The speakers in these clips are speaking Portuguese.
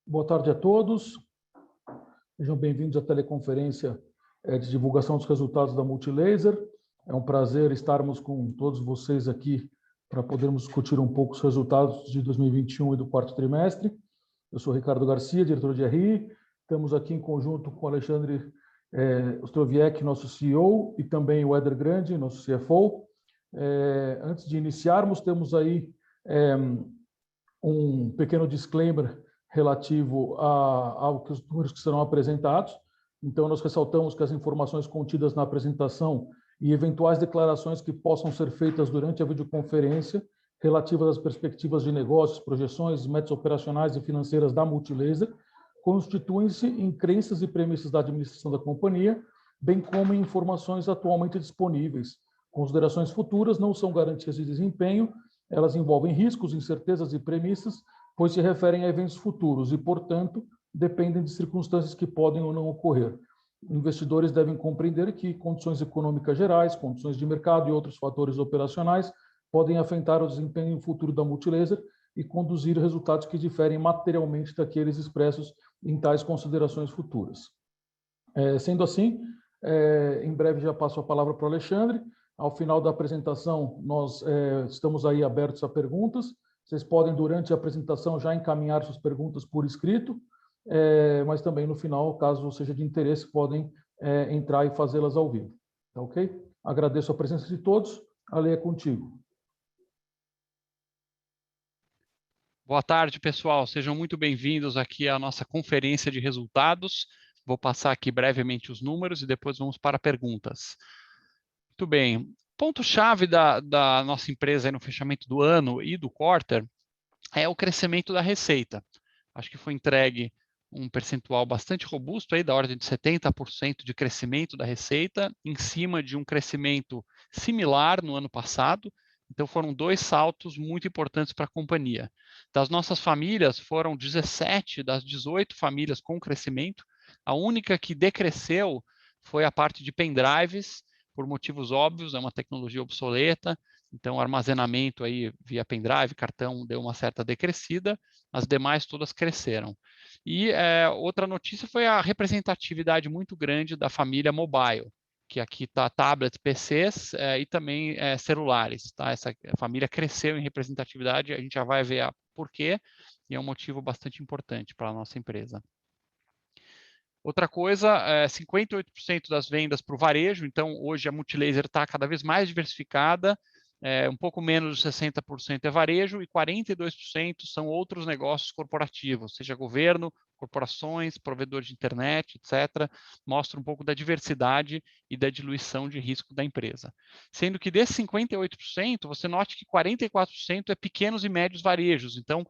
Boa tarde a todos. Sejam bem-vindos à teleconferência de divulgação dos resultados da Multilaser. É um prazer estarmos com todos vocês aqui para podermos discutir um pouco os resultados de 2021 e do quarto trimestre. Eu sou Ricardo Garcia, diretor de RI. Estamos aqui em conjunto com o Alexandre Ostroviec, nosso CEO, e também o Éder Grande, nosso CFO. Antes de iniciarmos, temos aí um pequeno disclaimer relativo aos números que serão apresentados. Então, nós ressaltamos que as informações contidas na apresentação e eventuais declarações que possam ser feitas durante a videoconferência relativas às perspectivas de negócios, projeções, metas operacionais e financeiras da Multilaser constituem-se em crenças e premissas da administração da companhia, bem como em informações atualmente disponíveis. Considerações futuras não são garantias de desempenho, elas envolvem riscos, incertezas e premissas, pois se referem a eventos futuros e, portanto, dependem de circunstâncias que podem ou não ocorrer. Investidores devem compreender que condições econômicas gerais, condições de mercado e outros fatores operacionais podem afetar o desempenho futuro da Multilaser e conduzir resultados que diferem materialmente daqueles expressos em tais considerações futuras. Sendo assim, em breve já passo a palavra para o Alexandre. Ao final da apresentação, nós estamos aí abertos a perguntas. Vocês podem, durante a apresentação, já encaminhar suas perguntas por escrito, mas também, no final, caso seja de interesse, podem entrar e fazê-las ao vivo. Tá ok? Agradeço a presença de todos. Ale, é contigo. Boa tarde, pessoal. Sejam muito bem-vindos aqui à nossa conferência de resultados. Vou passar aqui brevemente os números e depois vamos para perguntas. Muito bem. Ponto-chave da nossa empresa aí no fechamento do ano e do quarter é o crescimento da receita. Acho que foi entregue um percentual bastante robusto, aí, da ordem de 70% de crescimento da receita, em cima de um crescimento similar no ano passado. Então, foram dois saltos muito importantes para a companhia. Das nossas famílias, foram 17 das 18 famílias com crescimento. A única que decresceu foi a parte de pendrives, por motivos óbvios, é uma tecnologia obsoleta, então o armazenamento aí via pendrive, cartão, deu uma certa decrescida, as demais todas cresceram. E outra notícia foi a representatividade muito grande da família mobile, que aqui está tablets, PCs e também celulares. Tá? Essa família cresceu em representatividade, a gente já vai ver por quê, e é um motivo bastante importante para a nossa empresa. Outra coisa, 58% das vendas para o varejo, então hoje a Multilaser está cada vez mais diversificada, um pouco menos de 60% é varejo e 42% são outros negócios corporativos, seja governo, corporações, provedor de internet, etc. Mostra um pouco da diversidade e da diluição de risco da empresa. Sendo que desses 58%, você note que 44% é pequenos e médios varejos, então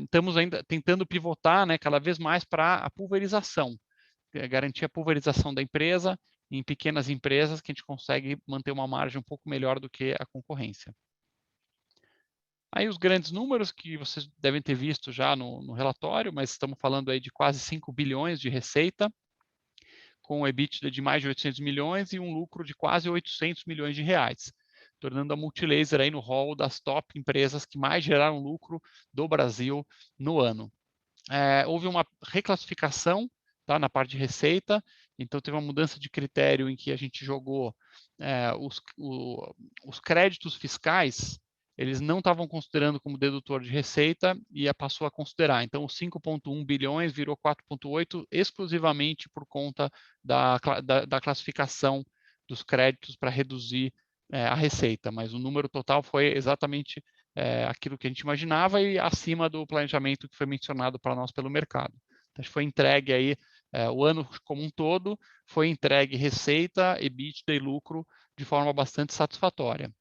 estamos ainda tentando pivotar, né, cada vez mais para a pulverização. Garantir a pulverização da empresa em pequenas empresas que a gente consegue manter uma margem um pouco melhor do que a concorrência. Aí os grandes números que vocês devem ter visto já no relatório, mas estamos falando aí de quase 5 bilhões de receita, com um EBITDA de mais de 800 milhões e um lucro de quase 800 milhões de reais, tornando a Multilaser aí no hall das top empresas que mais geraram lucro do Brasil no ano. Houve uma reclassificação, tá, na parte de receita, então teve uma mudança de critério em que a gente jogou os créditos fiscais, eles não estavam considerando como dedutor de receita e passou a considerar. Então, os 5,1 bilhões virou 4,8 exclusivamente por conta da classificação dos créditos para reduzir a receita, mas o número total foi exatamente aquilo que a gente imaginava e acima do planejamento que foi mencionado para nós pelo mercado. Então, foi entregue aí, o ano como um todo, foi entregue receita, EBITDA e lucro de forma bastante satisfatória.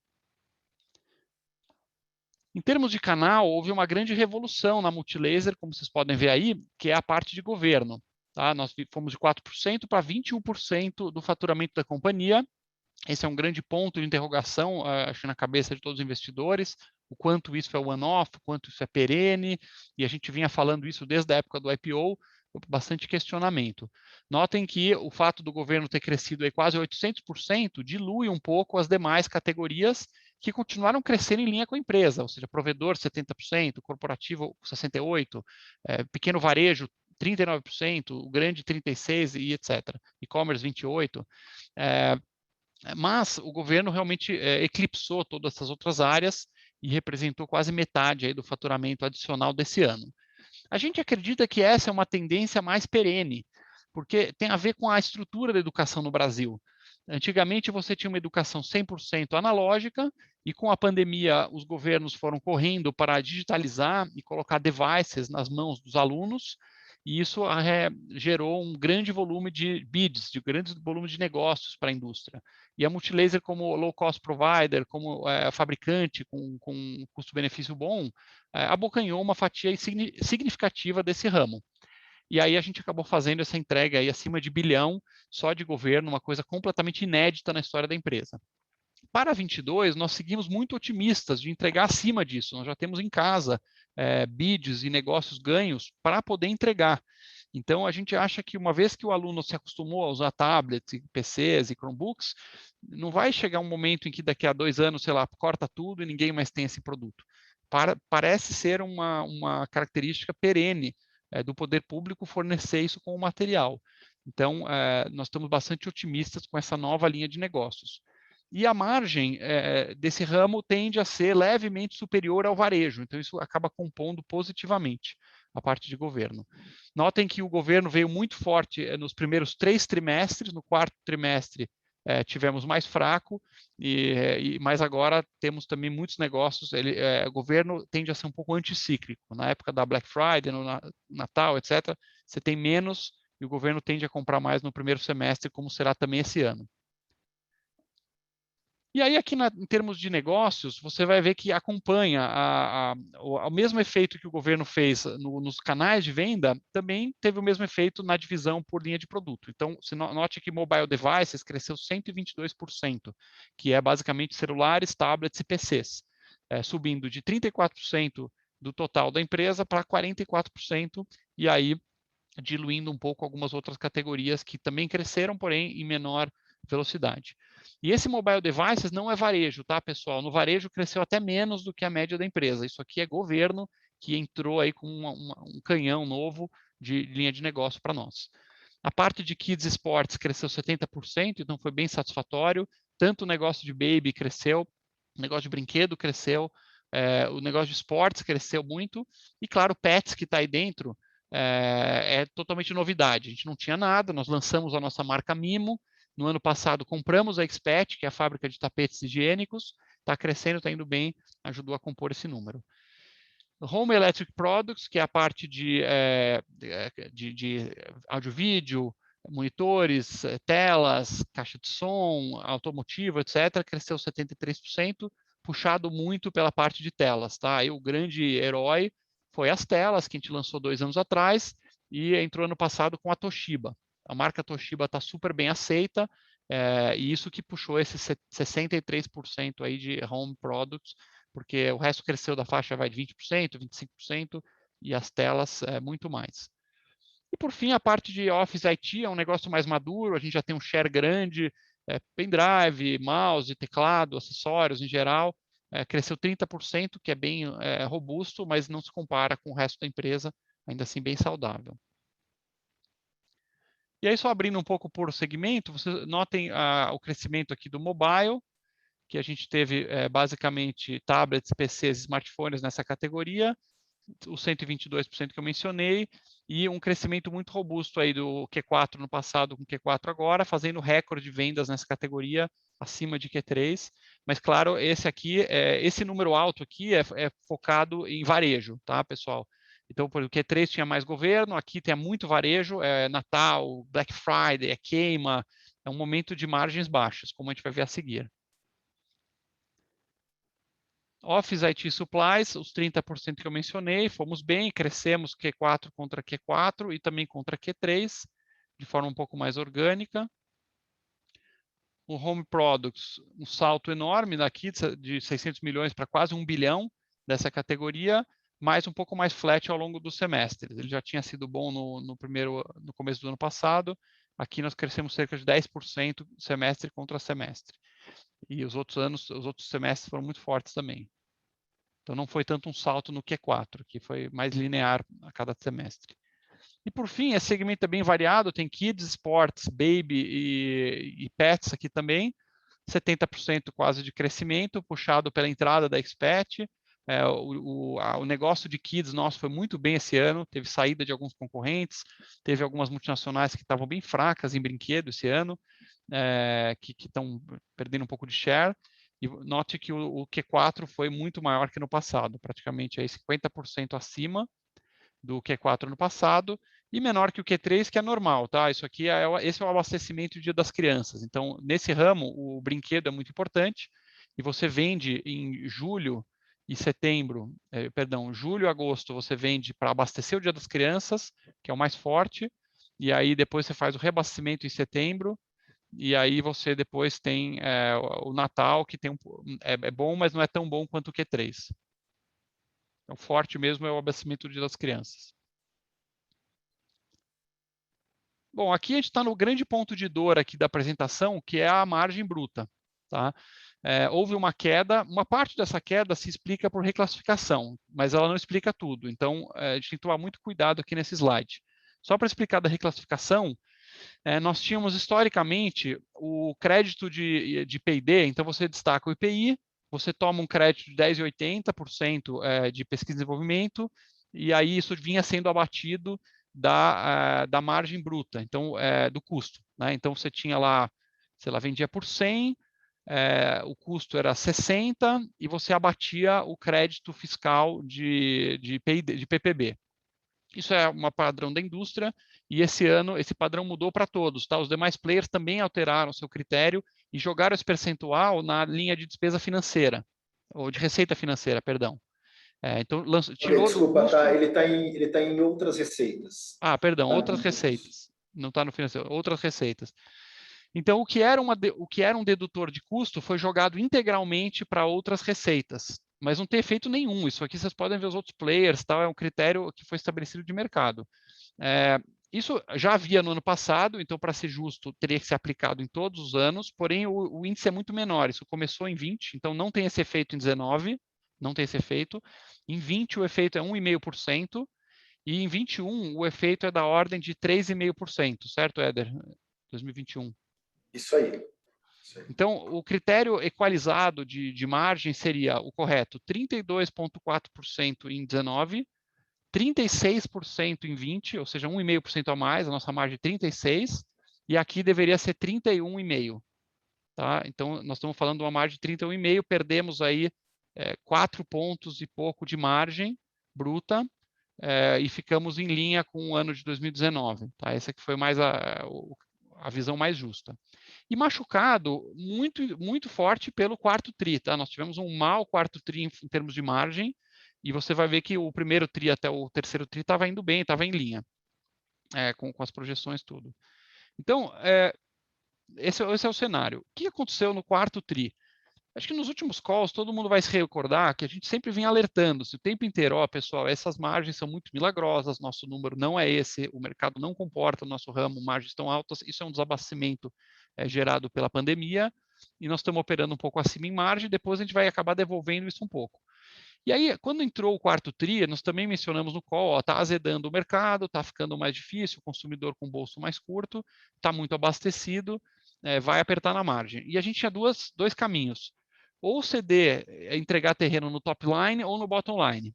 Em termos de canal, houve uma grande revolução na Multilaser, como vocês podem ver aí, que é a parte de governo. Tá? Nós fomos de 4% para 21% do faturamento da companhia. Esse é um grande ponto de interrogação, acho, na cabeça de todos os investidores, o quanto isso é one-off, o quanto isso é perene, e a gente vinha falando isso desde a época do IPO, bastante questionamento. Notem que o fato do governo ter crescido aí quase 800% dilui um pouco as demais categorias que continuaram crescendo em linha com a empresa, ou seja, provedor 70%, corporativo 68%, pequeno varejo 39%, o grande 36% e etc. E-commerce 28%. Mas o governo realmente eclipsou todas essas outras áreas e representou quase metade aí do faturamento adicional desse ano. A gente acredita que essa é uma tendência mais perene, porque tem a ver com a estrutura da educação no Brasil. Antigamente você tinha uma educação 100% analógica e com a pandemia os governos foram correndo para digitalizar e colocar devices nas mãos dos alunos, e isso gerou um grande volume de bids, de grande volume de negócios para a indústria. E a Multilaser, como low-cost provider, como fabricante com custo-benefício bom, abocanhou uma fatia significativa desse ramo. E aí a gente acabou fazendo essa entrega aí acima de 1 bilhão só de governo, uma coisa completamente inédita na história da empresa. Para 22, nós seguimos muito otimistas de entregar acima disso. Nós já temos em casa bids e negócios ganhos para poder entregar. Então, a gente acha que uma vez que o aluno se acostumou a usar tablets, PCs e Chromebooks, não vai chegar um momento em que daqui a 2 anos, sei lá, corta tudo e ninguém mais tem esse produto. Parece ser uma característica perene do poder público fornecer isso como material. Então, nós estamos bastante otimistas com essa nova linha de negócios. E a margem desse ramo tende a ser levemente superior ao varejo, então isso acaba compondo positivamente a parte de governo. Notem que o governo veio muito forte nos primeiros 3 trimestres, no 4º trimestre tivemos mais fraco, mas agora temos também muitos negócios, o governo tende a ser um pouco anticíclico. Na época da Black Friday, no Natal, etc., você tem menos e o governo tende a comprar mais no primeiro semestre, como será também esse ano. E aí, aqui em termos de negócios, você vai ver que acompanha o mesmo efeito que o governo fez nos canais de venda, também teve o mesmo efeito na divisão por linha de produto. Então, você note que mobile devices cresceu 122%, que é basicamente celulares, tablets e PCs, subindo de 34% do total da empresa para 44%, e aí diluindo um pouco algumas outras categorias que também cresceram, porém em menor velocidade. E esse mobile devices não é varejo, tá, pessoal? No varejo cresceu até menos do que a média da empresa. Isso aqui é governo que entrou aí com um canhão novo de linha de negócio para nós. A parte de Kids Sports cresceu 70%, então foi bem satisfatório. Tanto o negócio de baby cresceu, o negócio de brinquedo cresceu, o negócio de esportes cresceu muito. E, claro, pets que está aí dentro é totalmente novidade. A gente não tinha nada, nós lançamos a nossa marca Mimo. No ano passado, compramos a Expet, que é a fábrica de tapetes higiênicos. Está crescendo, está indo bem, ajudou a compor esse número. Home Electric Products, que é a parte de áudio-vídeo, monitores, telas, caixa de som, automotivo, etc., cresceu 73%, puxado muito pela parte de telas. Tá? Aí o grande herói foi as telas, que a gente lançou 2 anos atrás, e entrou ano passado com a Toshiba. A marca Toshiba está super bem aceita, e isso que puxou esse 63% aí de Home Products, porque o resto cresceu da faixa vai de 20%, 25%, e as telas muito mais. E por fim, a parte de Office IT é um negócio mais maduro, a gente já tem um share grande, pendrive, mouse, teclado, acessórios em geral, cresceu 30%, que é bem robusto, mas não se compara com o resto da empresa, ainda assim bem saudável. E aí, só abrindo um pouco por segmento, vocês notem o crescimento aqui do mobile, que a gente teve basicamente tablets, PCs, smartphones nessa categoria, os 122% que eu mencionei, e um crescimento muito robusto aí do Q4 no passado com Q4 agora, fazendo recorde de vendas nessa categoria, acima de Q3. Mas, claro, esse número alto aqui é focado em varejo, tá, pessoal? Então, por Q3 tinha mais governo, aqui tem muito varejo, Natal, Black Friday, queima, é um momento de margens baixas, como a gente vai ver a seguir. Office IT Supplies, os 30% que eu mencionei, fomos bem, crescemos Q4 contra Q4 e também contra Q3, de forma um pouco mais orgânica. O Home Products, um salto enorme daqui, de 600 milhões para quase 1 bilhão dessa categoria, mas um pouco mais flat ao longo dos semestres. Ele já tinha sido bom no começo do ano passado, aqui nós crescemos cerca de 10% semestre contra semestre. E os outros semestres foram muito fortes também. Então, não foi tanto um salto no Q4, que foi mais linear a cada semestre. E, por fim, esse segmento é bem variado, tem Kids, Sports, Baby e Pets aqui também, 70% quase de crescimento, puxado pela entrada da Expert. O negócio de Kids nosso foi muito bem esse ano, teve saída de alguns concorrentes, teve algumas multinacionais que estavam bem fracas em brinquedo esse ano, que estão perdendo um pouco de share. E note que o Q4 foi muito maior que no passado, praticamente aí 50% acima do Q4 no passado, e menor que o Q3, que é normal, tá? Isso aqui esse é o abastecimento do Dia das Crianças. Então, nesse ramo, o brinquedo é muito importante, e você vende em julho e setembro, julho e agosto, você vende para abastecer o Dia das Crianças, que é o mais forte, e aí depois você faz o reabastecimento em setembro, e aí você depois tem o Natal, que tem é bom, mas não é tão bom quanto o Q3. Então, forte mesmo é o abastecimento do Dia das Crianças. Bom, aqui a gente está no grande ponto de dor aqui da apresentação, que é a margem bruta. Tá? Houve uma queda, uma parte dessa queda se explica por reclassificação, mas ela não explica tudo. Então, a gente tem que tomar muito cuidado aqui nesse slide. Só para explicar da reclassificação, nós tínhamos historicamente o crédito de P&D, então você destaca o IPI, você toma um crédito de 10,80% de pesquisa e desenvolvimento, e aí isso vinha sendo abatido da margem bruta, então do custo. Né? Então você tinha lá, sei lá, vendia por 100, o custo era 60 e você abatia o crédito fiscal de PPB. Isso é um padrão da indústria e esse ano esse padrão mudou para todos. Tá? Os demais players também alteraram seu critério e jogaram esse percentual na linha de despesa financeira, ou de receita financeira, perdão. Então, tirou desculpa, do custo... tá? Ele tá em outras receitas. Perdão, Tá, outras receitas. Não está no financeiro, outras receitas. Então, o que era um dedutor de custo foi jogado integralmente para outras receitas, mas não tem efeito nenhum. Isso aqui vocês podem ver os outros players, tal, é um critério que foi estabelecido de mercado. Isso já havia no ano passado, então, para ser justo, teria que ser aplicado em todos os anos, porém o índice é muito menor. Isso começou em 20, então não tem esse efeito em 19, não tem esse efeito. Em 20, o efeito é 1,5%, e em 21, o efeito é da ordem de 3,5%, certo, Éder? 2021. Isso aí. Então, o critério equalizado de margem seria o correto: 32,4% em 19, 36% em 20, ou seja, 1,5% a mais, a nossa margem é 36, e aqui deveria ser 31,5%. Tá? Então, nós estamos falando de uma margem de 31,5%, perdemos aí 4 pontos e pouco de margem bruta, e ficamos em linha com o ano de 2019. Tá? Essa que foi mais a visão mais justa. E machucado muito, muito forte pelo quarto TRI. Tá? Nós tivemos um mau quarto TRI em termos de margem, e você vai ver que o primeiro TRI até o terceiro TRI estava indo bem, estava em linha, com as projeções tudo. Então, esse é o cenário. O que aconteceu no quarto TRI? Acho que nos últimos calls todo mundo vai se recordar que a gente sempre vinha alertando-se o tempo inteiro, pessoal, essas margens são muito milagrosas, nosso número não é esse, o mercado não comporta o nosso ramo, margens tão altas, isso é um desabastecimento gerado pela pandemia, e nós estamos operando um pouco acima em margem, depois a gente vai acabar devolvendo isso um pouco. E aí, quando entrou o quarto TRI, nós também mencionamos no call, está azedando o mercado, está ficando mais difícil, o consumidor com o bolso mais curto, está muito abastecido, vai apertar na margem. E a gente tinha dois caminhos: ou ceder, entregar terreno no top line ou no bottom line.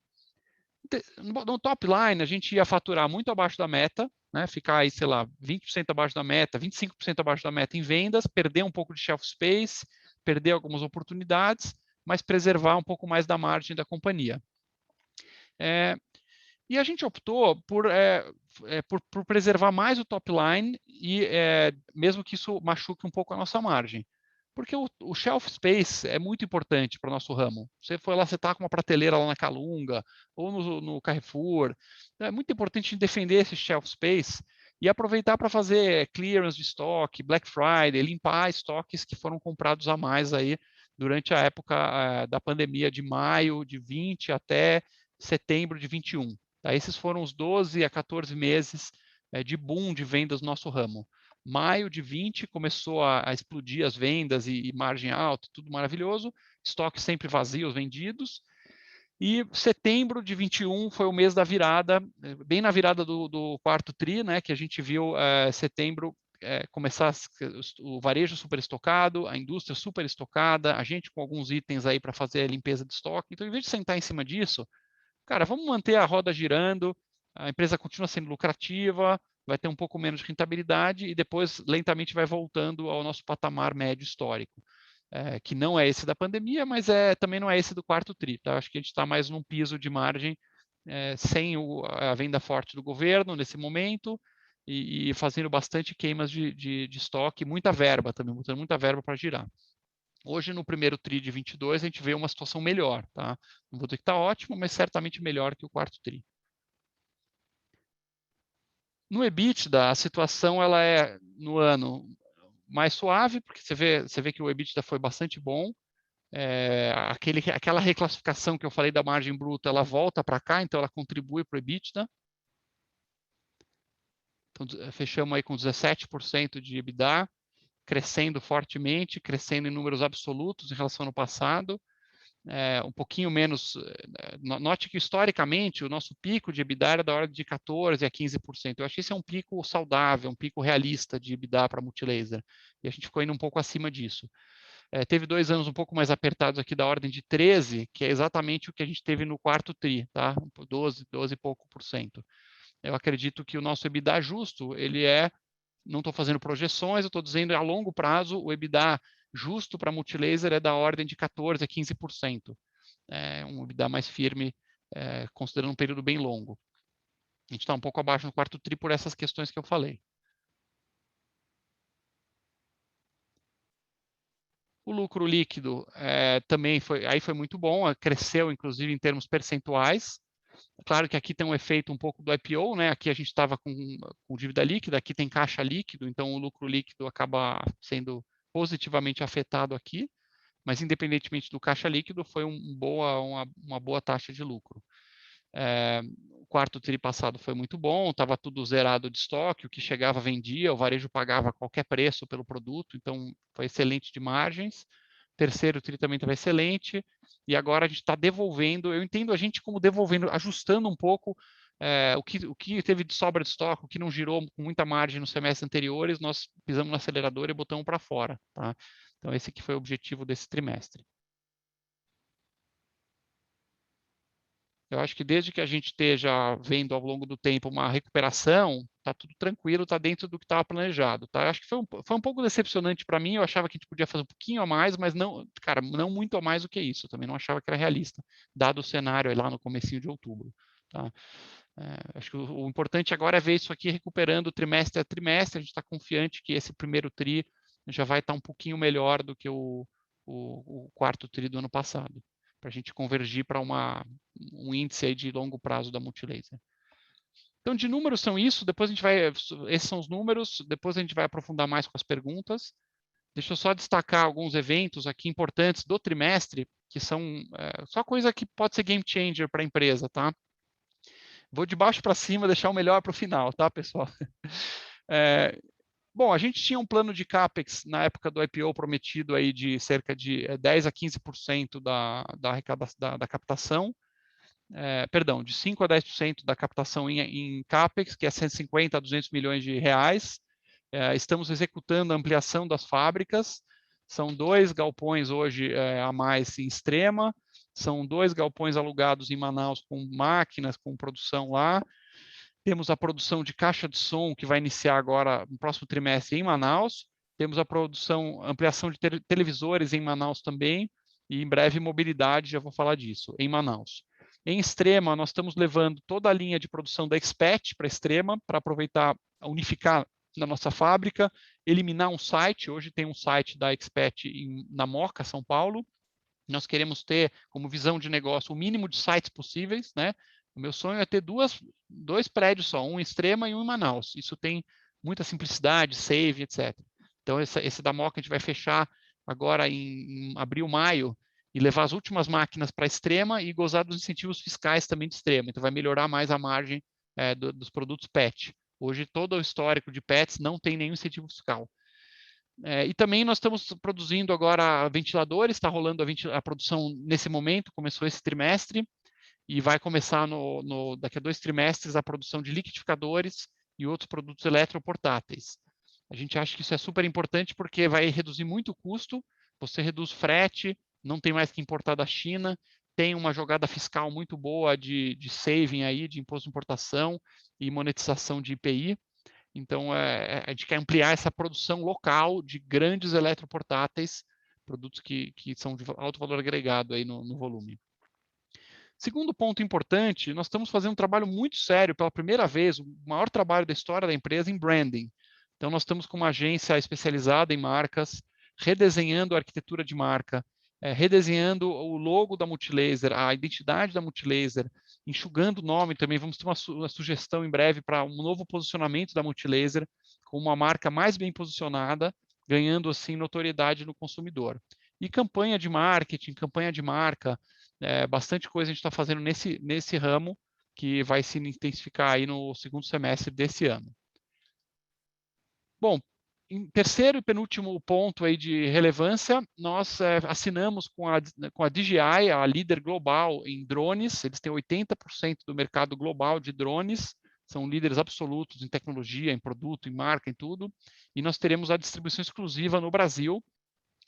No top line, a gente ia faturar muito abaixo da meta, né, ficar aí, sei lá, 20% abaixo da meta, 25% abaixo da meta em vendas, perder um pouco de shelf space, perder algumas oportunidades, mas preservar um pouco mais da margem da companhia. E a gente optou por preservar mais o top line, e mesmo que isso machuque um pouco a nossa margem. Porque o shelf space é muito importante para o nosso ramo. Você foi lá, você está com uma prateleira lá na Calunga, ou no Carrefour. É muito importante defender esse shelf space e aproveitar para fazer clearance de estoque, Black Friday, limpar estoques que foram comprados a mais aí durante a época da pandemia, de maio de 20 até setembro de 21. Tá? Esses foram os 12 a 14 meses de boom de vendas do nosso ramo. Maio de 20 começou a explodir as vendas e margem alta, tudo maravilhoso, estoque sempre vazios, vendidos. E setembro de 21 foi o mês da virada, bem na virada do quarto TRI, né, que a gente viu setembro começar o varejo super estocado, a indústria super estocada, a gente com alguns itens aí para fazer a limpeza de estoque. Então, em vez de sentar em cima disso, cara, vamos manter a roda girando, a empresa continua sendo lucrativa, vai ter um pouco menos de rentabilidade e depois lentamente vai voltando ao nosso patamar médio histórico, que não é esse da pandemia, mas também não é esse do quarto TRI. Tá? Acho que a gente está mais num piso de margem sem a venda forte do governo nesse momento e fazendo bastante queimas de estoque, muita verba também, botando muita verba para girar. Hoje, no primeiro TRI de 22, a gente vê uma situação melhor. Tá? Não vou dizer que está ótimo, mas certamente melhor que o quarto TRI. No EBITDA, a situação ela é, no ano, mais suave, porque você vê que o EBITDA foi bastante bom. Aquela reclassificação que eu falei da margem bruta, ela volta para cá, então ela contribui para o EBITDA. Então, fechamos aí com 17% de EBITDA, crescendo fortemente, crescendo em números absolutos em relação ao ano passado. Um pouquinho menos. Note que, historicamente, o nosso pico de EBITDA era da ordem de 14% a 15%. Eu acho que esse é um pico saudável, um pico realista de EBITDA para multilaser. E a gente ficou indo um pouco acima disso. Teve 2 anos um pouco mais apertados aqui, da ordem de 13%, que é exatamente o que a gente teve no quarto TRI, tá? 12 e pouco por cento. Eu acredito que o nosso EBITDA justo, não estou fazendo projeções, eu estou dizendo a longo prazo, o EBITDA justo para multilaser é da ordem de 14% a 15%. Um EBITDA mais firme, considerando um período bem longo. A gente está um pouco abaixo no quarto TRI por essas questões que eu falei. O lucro líquido também foi muito bom, cresceu inclusive em termos percentuais. Claro que aqui tem um efeito um pouco do IPO, né? Aqui a gente estava com dívida líquida, aqui tem caixa líquido, então o lucro líquido acaba sendo positivamente afetado aqui, mas independentemente do caixa líquido, foi uma boa taxa de lucro. O quarto TRI passado foi muito bom, estava tudo zerado de estoque, o que chegava vendia, o varejo pagava qualquer preço pelo produto, então foi excelente de margens. Terceiro TRI também estava excelente, e agora a gente está devolvendo, eu entendo a gente como devolvendo, ajustando um pouco o que teve de sobra de estoque, o que não girou com muita margem nos semestres anteriores, nós pisamos no acelerador e botamos para fora. Tá? Então esse que foi o objetivo desse trimestre. Eu acho que desde que a gente esteja vendo ao longo do tempo uma recuperação, está tudo tranquilo, está dentro do que estava planejado. Tá? Eu acho que foi um pouco decepcionante para mim, eu achava que a gente podia fazer um pouquinho a mais, mas não, cara, não muito a mais do que isso. Eu também não achava que era realista, dado o cenário lá no comecinho de outubro. Tá? Acho que o importante agora é ver isso aqui recuperando trimestre a trimestre. A gente está confiante que esse primeiro TRI já vai estar um pouquinho melhor do que o quarto TRI do ano passado, para a gente convergir para um índice aí de longo prazo da multilaser. Então, de números são isso, depois a gente esses são os números, depois a gente vai aprofundar mais com as perguntas. Deixa eu só destacar alguns eventos aqui importantes do trimestre, que são só coisa que pode ser game changer para a empresa, tá? Vou de baixo para cima, deixar o melhor para o final, tá, pessoal? Bom, a gente tinha um plano de CAPEX na época do IPO prometido aí de cerca de 10% a 15% da captação, perdão, de 5% a 10% da captação em CAPEX, que é 150 a 200 milhões de reais. Estamos executando a ampliação das fábricas, são 2 galpões hoje a mais em Extrema, são 2 galpões alugados em Manaus com máquinas, com produção lá. Temos a produção de caixa de som, que vai iniciar agora no próximo trimestre em Manaus. Temos a ampliação de televisores em Manaus também. E em breve mobilidade, já vou falar disso, em Manaus. Em Extrema, nós estamos levando toda a linha de produção da Expet para Extrema, para aproveitar, unificar na nossa fábrica, eliminar um site. Hoje tem um site da Expet na Moca, São Paulo. Nós queremos ter como visão de negócio o mínimo de sites possíveis, né? O meu sonho é ter 2 prédios só, um em Extrema e um em Manaus. Isso tem muita simplicidade, save, etc. Então, esse da Moca a gente vai fechar agora em abril, maio, e levar as últimas máquinas para Extrema e gozar dos incentivos fiscais também de Extrema. Então, vai melhorar mais a margem dos produtos PET. Hoje, todo o histórico de PETs não tem nenhum incentivo fiscal. E também nós estamos produzindo agora ventiladores, está rolando a produção nesse momento, começou esse trimestre, e vai começar daqui a 2 trimestres a produção de liquidificadores e outros produtos eletroportáteis. A gente acha que isso é super importante porque vai reduzir muito o custo, você reduz frete, não tem mais que importar da China, tem uma jogada fiscal muito boa de saving aí, de imposto de importação e monetização de IPI. Então, a gente quer ampliar essa produção local de grandes eletroportáteis, produtos que são de alto valor agregado aí no volume. Segundo ponto importante, nós estamos fazendo um trabalho muito sério, pela primeira vez, o maior trabalho da história da empresa em branding. Então, nós estamos com uma agência especializada em marcas, redesenhando a arquitetura de marca, redesenhando o logo da Multilaser, a identidade da Multilaser, enxugando o nome também. Vamos ter uma sugestão em breve para um novo posicionamento da Multilaser, com uma marca mais bem posicionada, ganhando assim notoriedade no consumidor. E campanha de marketing, campanha de marca, bastante coisa a gente está fazendo nesse ramo, que vai se intensificar aí no segundo semestre desse ano. Bom, em terceiro e penúltimo ponto aí de relevância, nós assinamos com a DJI, a líder global em drones. Eles têm 80% do mercado global de drones, são líderes absolutos em tecnologia, em produto, em marca, em tudo. E nós teremos a distribuição exclusiva no Brasil,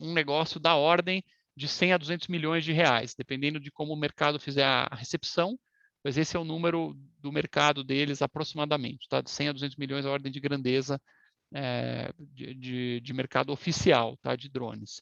um negócio da ordem de 100 a 200 milhões de reais, dependendo de como o mercado fizer a recepção, mas esse é o número do mercado deles aproximadamente, tá? De 100 a 200 milhões a ordem de grandeza de mercado oficial, tá? De drones.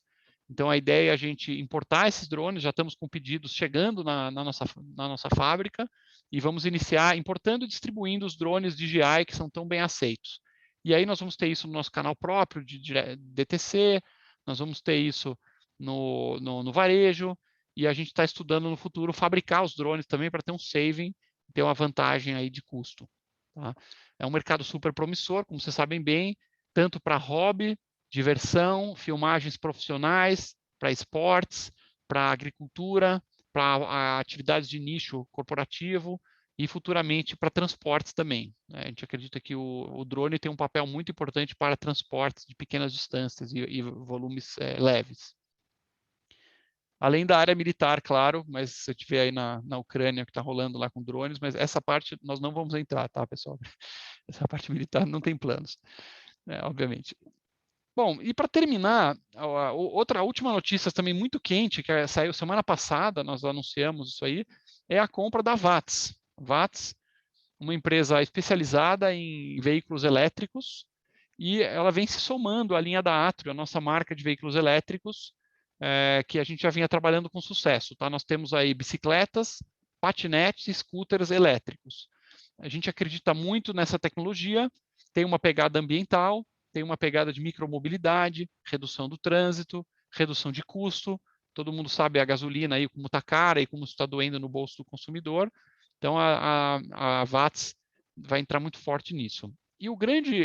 Então, a ideia é a gente importar esses drones, já estamos com pedidos chegando na nossa fábrica, e vamos iniciar importando e distribuindo os drones DJI que são tão bem aceitos. E aí nós vamos ter isso no nosso canal próprio de DTC, nós vamos ter isso no varejo, e a gente está estudando no futuro fabricar os drones também para ter um saving, ter uma vantagem aí de custo. Tá? É um mercado super promissor, como vocês sabem bem, tanto para hobby, diversão, filmagens profissionais, para esportes, para agricultura, para atividades de nicho corporativo e futuramente para transportes também. A gente acredita que o drone tem um papel muito importante para transportes de pequenas distâncias e volumes leves. Além da área militar, claro, mas se você estiver aí na Ucrânia, que está rolando lá com drones, mas essa parte nós não vamos entrar, tá, pessoal? Essa parte militar não tem planos, obviamente. Bom, e para terminar, a última notícia também muito quente, que saiu semana passada, nós anunciamos isso aí, é a compra da Watts. Watts, uma empresa especializada em veículos elétricos, e ela vem se somando à linha da Atrio, a nossa marca de veículos elétricos, que a gente já vinha trabalhando com sucesso. Tá? Nós temos aí bicicletas, patinetes e scooters elétricos. A gente acredita muito nessa tecnologia, tem uma pegada ambiental, tem uma pegada de micromobilidade, redução do trânsito, redução de custo. Todo mundo sabe a gasolina aí como está cara e como está doendo no bolso do consumidor. Então a Watts vai entrar muito forte nisso. E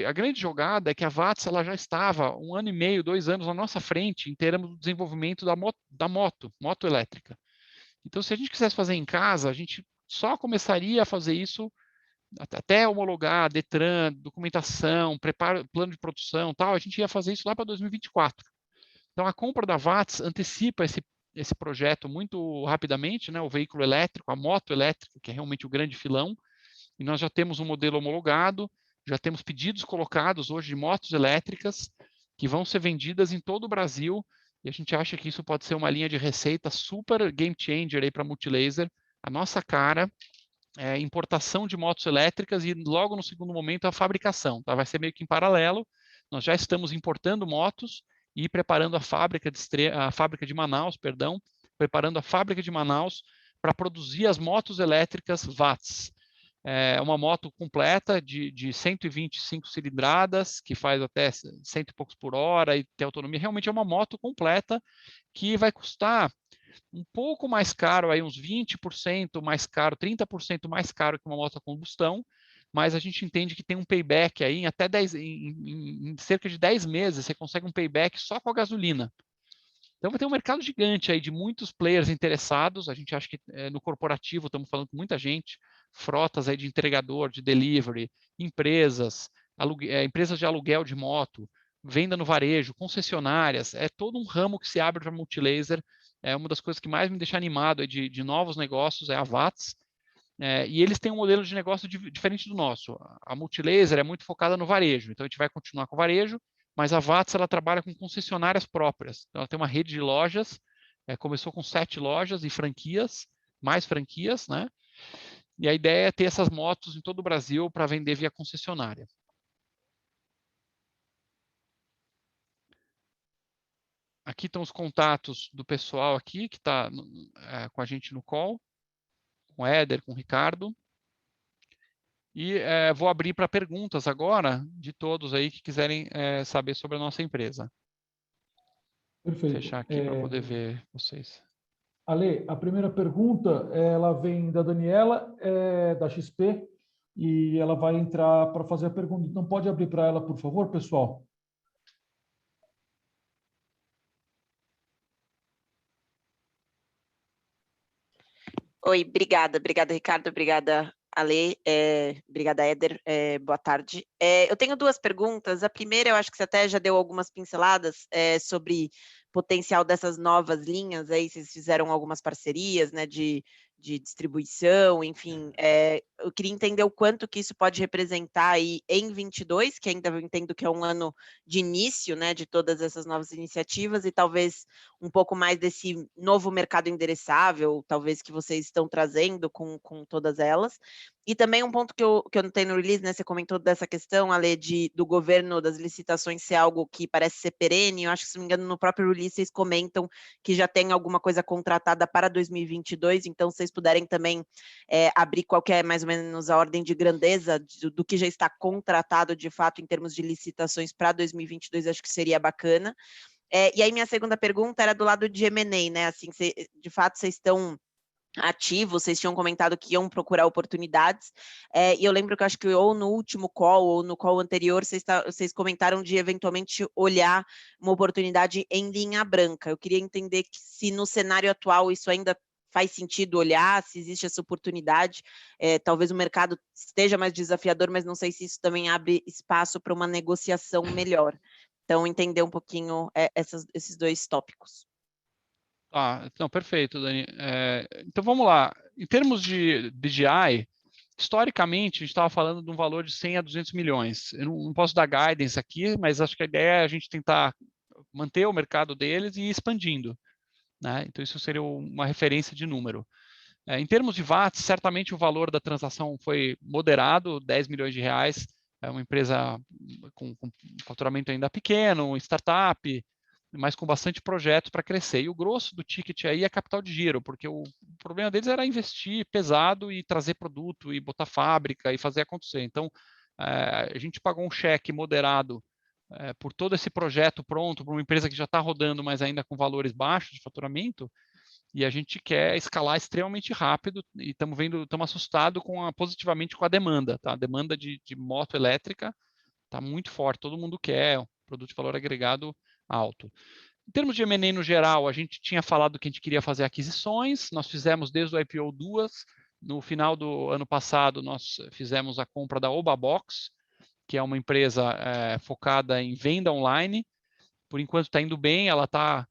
a grande jogada é que a Watts ela já estava 1 ano e meio, 2 anos na nossa frente em termos do desenvolvimento da moto elétrica. Então, se a gente quisesse fazer em casa, a gente só começaria a fazer isso até homologar, Detran, documentação, preparo, plano de produção, tal. A gente ia fazer isso lá para 2024. Então, a compra da Watts antecipa esse projeto muito rapidamente, né? O veículo elétrico, a moto elétrica, que é realmente o grande filão. E nós já temos um modelo homologado, já temos pedidos colocados hoje de motos elétricas que vão ser vendidas em todo o Brasil, e a gente acha que isso pode ser uma linha de receita super game changer aí para a Multilaser. A nossa cara é importação de motos elétricas e logo no segundo momento a fabricação. Tá? Vai ser meio que em paralelo. Nós já estamos importando motos e preparando a fábrica de Manaus, preparando a fábrica de Manaus para produzir as motos elétricas Watts. É uma moto completa de 125 cilindradas, que faz até 100 e poucos por hora e tem autonomia. Realmente é uma moto completa que vai custar um pouco mais caro, aí uns 20% mais caro, 30% mais caro que uma moto a combustão, mas a gente entende que tem um payback aí em cerca de 10 meses, você consegue um payback só com a gasolina. Então vai ter um mercado gigante aí de muitos players interessados, a gente acha que no corporativo estamos falando com muita gente, frotas aí de entregador, de delivery, empresas, empresas de aluguel de moto, venda no varejo, concessionárias, é todo um ramo que se abre para Multilaser. É uma das coisas que mais me deixa animado de novos negócios, é a Watts. E eles têm um modelo de negócio diferente do nosso. A Multilaser é muito focada no varejo, então a gente vai continuar com o varejo, mas a Watts ela trabalha com concessionárias próprias. Então ela tem uma rede de lojas, começou com 7 lojas e franquias, mais franquias, né? E a ideia é ter essas motos em todo o Brasil para vender via concessionária. Aqui estão os contatos do pessoal aqui que está com a gente no call, com o Éder, com o Ricardo. E vou abrir para perguntas agora de todos aí que quiserem saber sobre a nossa empresa. Perfeito. Vou fechar aqui para poder ver vocês. Ale, a primeira pergunta, ela vem da Daniela, da XP, e ela vai entrar para fazer a pergunta. Então, pode abrir para ela, por favor, pessoal? Oi, obrigada, Ricardo, obrigada, Ale, obrigada, Éder, boa tarde. Eu tenho 2 perguntas. A primeira, eu acho que você até já deu algumas pinceladas sobre potencial dessas novas linhas, aí vocês fizeram algumas parcerias, né, de distribuição, enfim, eu queria entender o quanto que isso pode representar aí em 22, que ainda eu entendo que é um ano de início, né, de todas essas novas iniciativas, e talvez um pouco mais desse novo mercado endereçável, talvez que vocês estão trazendo com todas elas. E também um ponto que eu não tenho no release, né, você comentou dessa questão, Ale, do governo, das licitações ser algo que parece ser perene. Eu acho que, se não me engano, no próprio release vocês comentam que já tem alguma coisa contratada para 2022, então se vocês puderem também abrir qual que é mais ou menos a ordem de grandeza do que já está contratado de fato em termos de licitações para 2022, acho que seria bacana. E aí minha segunda pergunta era do lado de M&A, né, assim, de fato vocês estão ativos, vocês tinham comentado que iam procurar oportunidades, e eu lembro que eu acho que ou no último call ou no call anterior vocês comentaram de eventualmente olhar uma oportunidade em linha branca. Eu queria entender se no cenário atual isso ainda faz sentido olhar, se existe essa oportunidade. Talvez o mercado esteja mais desafiador, mas não sei se isso também abre espaço para uma negociação melhor. Então, entender um pouquinho esses 2 tópicos. Não, perfeito, Dani. Então, vamos lá. Em termos de DJI, historicamente, a gente estava falando de um valor de 100 a 200 milhões. Eu não posso dar guidance aqui, mas acho que a ideia é a gente tentar manter o mercado deles e ir expandindo, né? Então, isso seria uma referência de número. Em termos de watts, certamente o valor da transação foi moderado, 10 milhões de reais. É uma empresa com faturamento ainda pequeno, startup, mas com bastante projeto para crescer. E o grosso do ticket aí é capital de giro, porque o problema deles era investir pesado e trazer produto, e botar fábrica, e fazer acontecer. Então, a gente pagou um cheque moderado por todo esse projeto pronto, para uma empresa que já está rodando, mas ainda com valores baixos de faturamento, e a gente quer escalar extremamente rápido, e estamos assustados positivamente com a demanda. Tá? A demanda de moto elétrica está muito forte, todo mundo quer produto de valor agregado alto. Em termos de M&A no geral, a gente tinha falado que a gente queria fazer aquisições, nós fizemos desde o IPO 2, no final do ano passado nós fizemos a compra da Obabox, que é uma empresa focada em venda online. Por enquanto está indo bem, ela está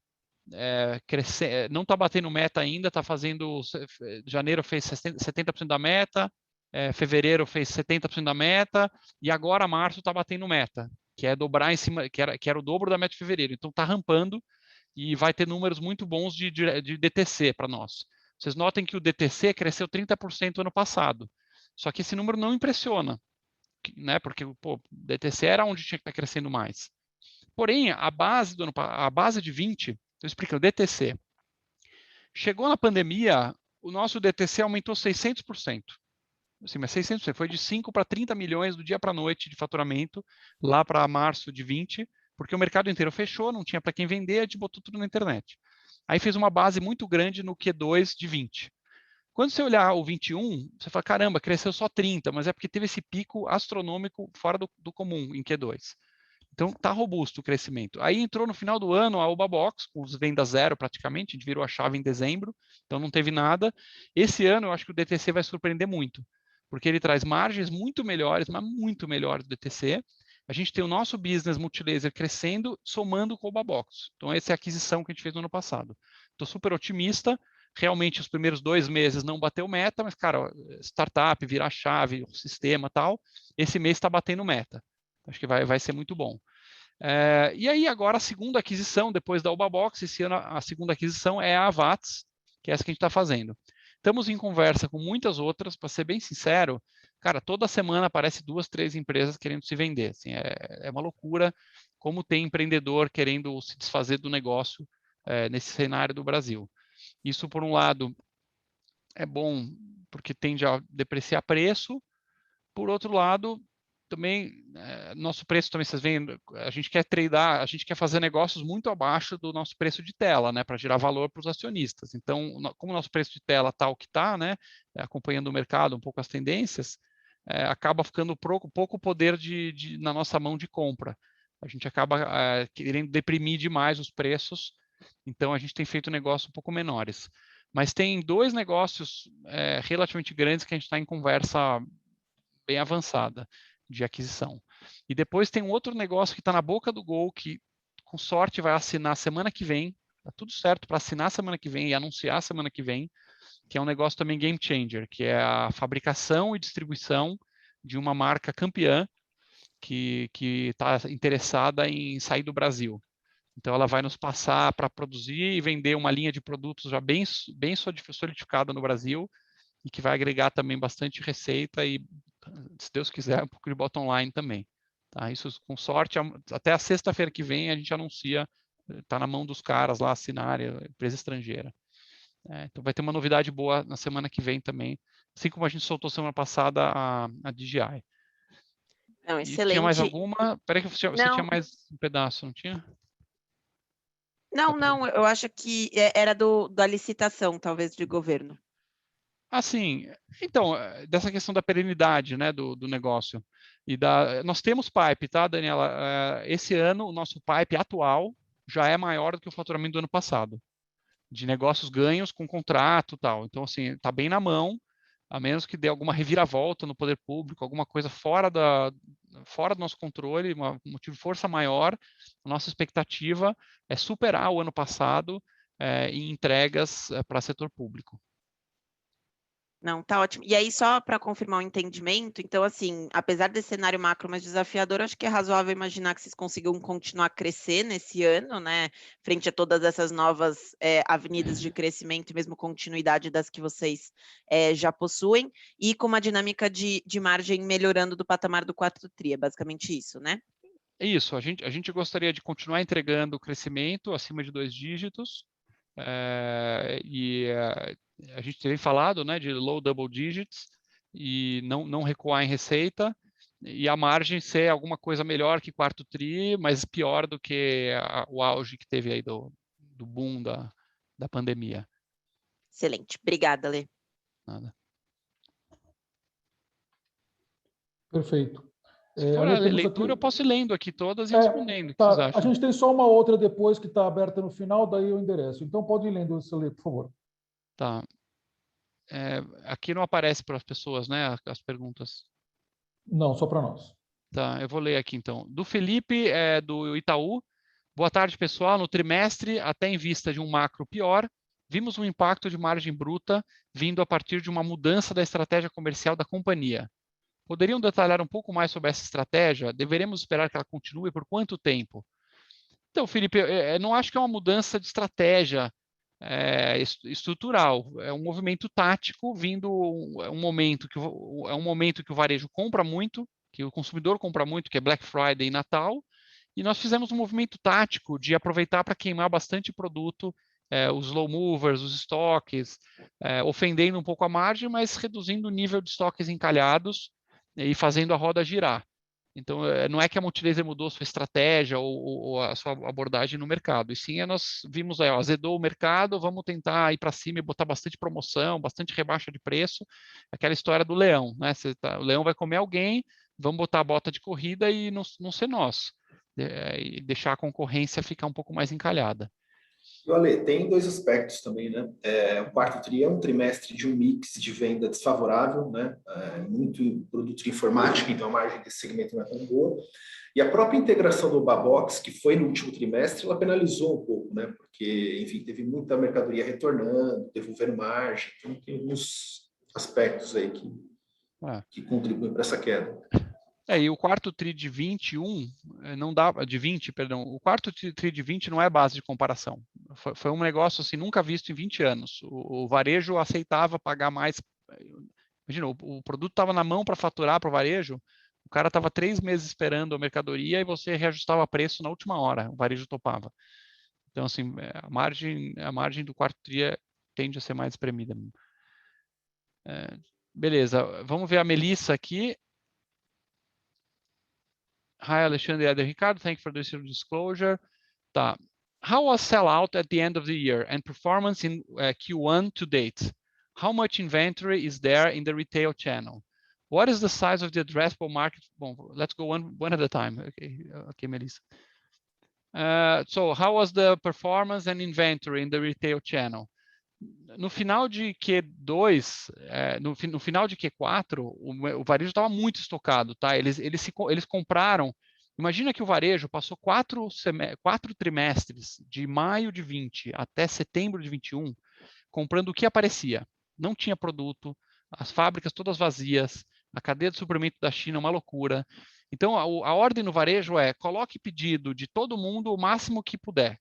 crescendo, não está batendo meta ainda, está fazendo, janeiro fez 70% da meta, fevereiro fez 70% da meta, e agora março está batendo meta, que é dobrar em cima, que era o dobro da meta de fevereiro. Então está rampando e vai ter números muito bons de DTC para nós. Vocês notem que o DTC cresceu 30% ano passado, só que esse número não impressiona, né? Porque o DTC era onde tinha que estar crescendo mais. Porém, a base de 20, estou explicando, DTC, chegou na pandemia, o nosso DTC aumentou 600%. Assim, mas 600%, foi de 5 para 30 milhões do dia para a noite de faturamento, lá para março de 20, porque o mercado inteiro fechou, não tinha para quem vender, a gente botou tudo na internet. Aí fez uma base muito grande no Q2 de 20. Quando você olhar o 21, você fala, caramba, cresceu só 30, mas é porque teve esse pico astronômico fora do comum em Q2. Então, está robusto o crescimento. Aí entrou no final do ano a Obabox, com os vendas zero praticamente, a gente virou a chave em dezembro, então não teve nada. Esse ano eu acho que o DTC vai surpreender muito. porque ele traz margens muito melhores, mas muito melhores do DTC. A gente tem o nosso business multilaser crescendo, somando com o Babox. Então, essa é a aquisição que a gente fez no ano passado. Estou super otimista. Realmente, os primeiros 2 meses não bateu meta, mas, cara, startup, virar chave, o sistema e tal, esse mês está batendo meta. Acho que vai ser muito bom. E aí, agora, a segunda aquisição, depois da Ubabox, esse ano a segunda aquisição é a Avats, que é essa que a gente está fazendo. Estamos em conversa com muitas outras, para ser bem sincero, cara, toda semana aparece 2, 3 empresas querendo se vender. Assim, é uma loucura como tem empreendedor querendo se desfazer do negócio nesse cenário do Brasil. Isso, por um lado, é bom porque tende a depreciar preço. Por outro lado, também, nosso preço também, vocês veem, a gente quer tradear, a gente quer fazer negócios muito abaixo do nosso preço de tela, né, para gerar valor para os acionistas. Então, como o nosso preço de tela está o que está, né, acompanhando o mercado, um pouco as tendências, acaba ficando pouco poder na nossa mão de compra. A gente acaba querendo deprimir demais os preços, então a gente tem feito negócios um pouco menores. Mas tem 2 negócios relativamente grandes que a gente está em conversa bem avançada de aquisição. E depois tem um outro negócio que está na boca do gol, que com sorte vai assinar semana que vem, está tudo certo para assinar semana que vem e anunciar semana que vem, que é um negócio também game changer, que é a fabricação e distribuição de uma marca campeã que está interessada em sair do Brasil. Então, ela vai nos passar para produzir e vender uma linha de produtos já bem solidificada no Brasil e que vai agregar também bastante receita e, se Deus quiser, um pouco de bottom line também. Tá? Isso, com sorte, até a sexta-feira que vem a gente anuncia, está na mão dos caras lá, assinar, empresa estrangeira. Então, vai ter uma novidade boa na semana que vem também, assim como a gente soltou semana passada a DJI. Não, E tinha mais excelente. alguma? Peraí que você tinha mais um pedaço, não tinha? Não, eu acho que era da licitação, talvez, de governo. Assim, então, dessa questão da perenidade, né, do negócio. Nós temos pipe, tá, Daniela? Esse ano, o nosso pipe atual já é maior do que o faturamento do ano passado, de negócios ganhos com contrato e tal. Então, assim, está bem na mão, a menos que dê alguma reviravolta no poder público, alguma coisa fora do nosso controle, um motivo de força maior. A nossa expectativa é superar o ano passado em entregas para setor público. Não, tá ótimo. E aí, só para confirmar o entendimento, então, assim, apesar desse cenário macro mais desafiador, acho que é razoável imaginar que vocês consigam continuar a crescer nesse ano, né? Frente a todas essas novas avenidas de crescimento e mesmo continuidade das que vocês já possuem, e com uma dinâmica de margem melhorando do patamar do 4 tri, é basicamente isso, né? É isso, a gente gostaria de continuar entregando crescimento acima de 2 dígitos, a gente tem falado, né, de low double digits e não recuar em receita, e a margem ser alguma coisa melhor que 4º tri, mas pior do que o auge que teve aí do boom da pandemia. Excelente. Obrigada, Lê. Nada. Perfeito. Se for a leitura, eu posso ir lendo aqui todas e respondendo. O que vocês acham? A gente tem só uma outra depois que está aberta no final, daí eu endereço. Então, pode ir lendo, Lê, por favor. Tá. Aqui não aparece para as pessoas, né, as perguntas. Não, só para nós. Tá, eu vou ler aqui então. Do Felipe, do Itaú. Boa tarde, pessoal. No trimestre, até em vista de um macro pior, vimos um impacto de margem bruta vindo a partir de uma mudança da estratégia comercial da companhia. Poderiam detalhar um pouco mais sobre essa estratégia? Deveremos esperar que ela continue por quanto tempo? Então, Felipe, eu não acho que é uma mudança de estratégia estrutural. É um movimento tático vindo um momento que o varejo compra muito, que o consumidor compra muito, que é Black Friday e Natal, e nós fizemos um movimento tático de aproveitar para queimar bastante produto, os slow movers, os estoques, ofendendo um pouco a margem, mas reduzindo o nível de estoques encalhados e fazendo a roda girar. Então, não é que a Multilaser mudou sua estratégia ou a sua abordagem no mercado, e sim nós vimos, azedou o mercado, vamos tentar ir para cima e botar bastante promoção, bastante rebaixa de preço, aquela história do leão, né? O leão vai comer alguém, vamos botar a bota de corrida e não ser nós, e deixar a concorrência ficar um pouco mais encalhada. E, Ale, tem dois aspectos também, né? O quarto TRI é um trimestre de um mix de venda desfavorável, né? Muito produto de informática, então a margem desse segmento não é tão boa. E a própria integração do Babox, que foi no último trimestre, ela penalizou um pouco, né? Porque, enfim, teve muita mercadoria retornando, devolvendo margem, então tem alguns aspectos aí que contribuem para essa queda. E o quarto TRI de 21, não dá, de 20, perdão, o quarto TRI de 20 não é base de comparação. Foi um negócio assim, nunca visto em 20 anos. O varejo aceitava pagar mais. Imagina, o produto estava na mão para faturar para o varejo, o cara estava 3 meses esperando a mercadoria e você reajustava preço na última hora, o varejo topava. Então, assim, a margem do quarto TRI tende a ser mais espremida. Beleza, vamos ver a Melissa aqui. Hi, Alexandre and Ricardo. Thank you for this disclosure. Tá. How was sellout at the end of the year and performance in Q1 to date? How much inventory is there in the retail channel? What is the size of the addressable market? Well, let's go one at a time. Okay, Melissa. So how was the performance and inventory in the retail channel? No final de Q2, no final de Q4, o varejo estava muito estocado, tá? Eles compraram. Imagina que o varejo passou 4 trimestres, de maio de 20 até setembro de 21, comprando o que aparecia. Não tinha produto, as fábricas todas vazias, a cadeia de suprimento da China uma loucura. Então, a ordem no varejo é: coloque pedido de todo mundo o máximo que puder.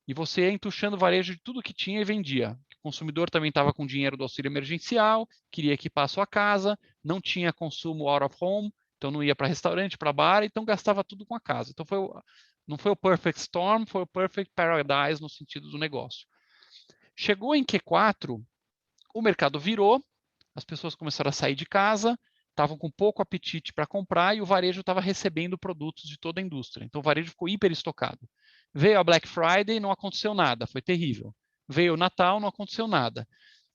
E você ia entuchando o varejo de tudo que tinha e vendia. O consumidor também estava com dinheiro do auxílio emergencial, queria equipar a sua casa, não tinha consumo out of home, então não ia para restaurante, para bar, então gastava tudo com a casa. Então não foi o perfect storm, foi o perfect paradise no sentido do negócio. Chegou em Q4, o mercado virou, as pessoas começaram a sair de casa, estavam com pouco apetite para comprar e o varejo estava recebendo produtos de toda a indústria. Então o varejo ficou hiper estocado. Veio a Black Friday, não aconteceu nada, foi terrível. Veio o Natal, não aconteceu nada.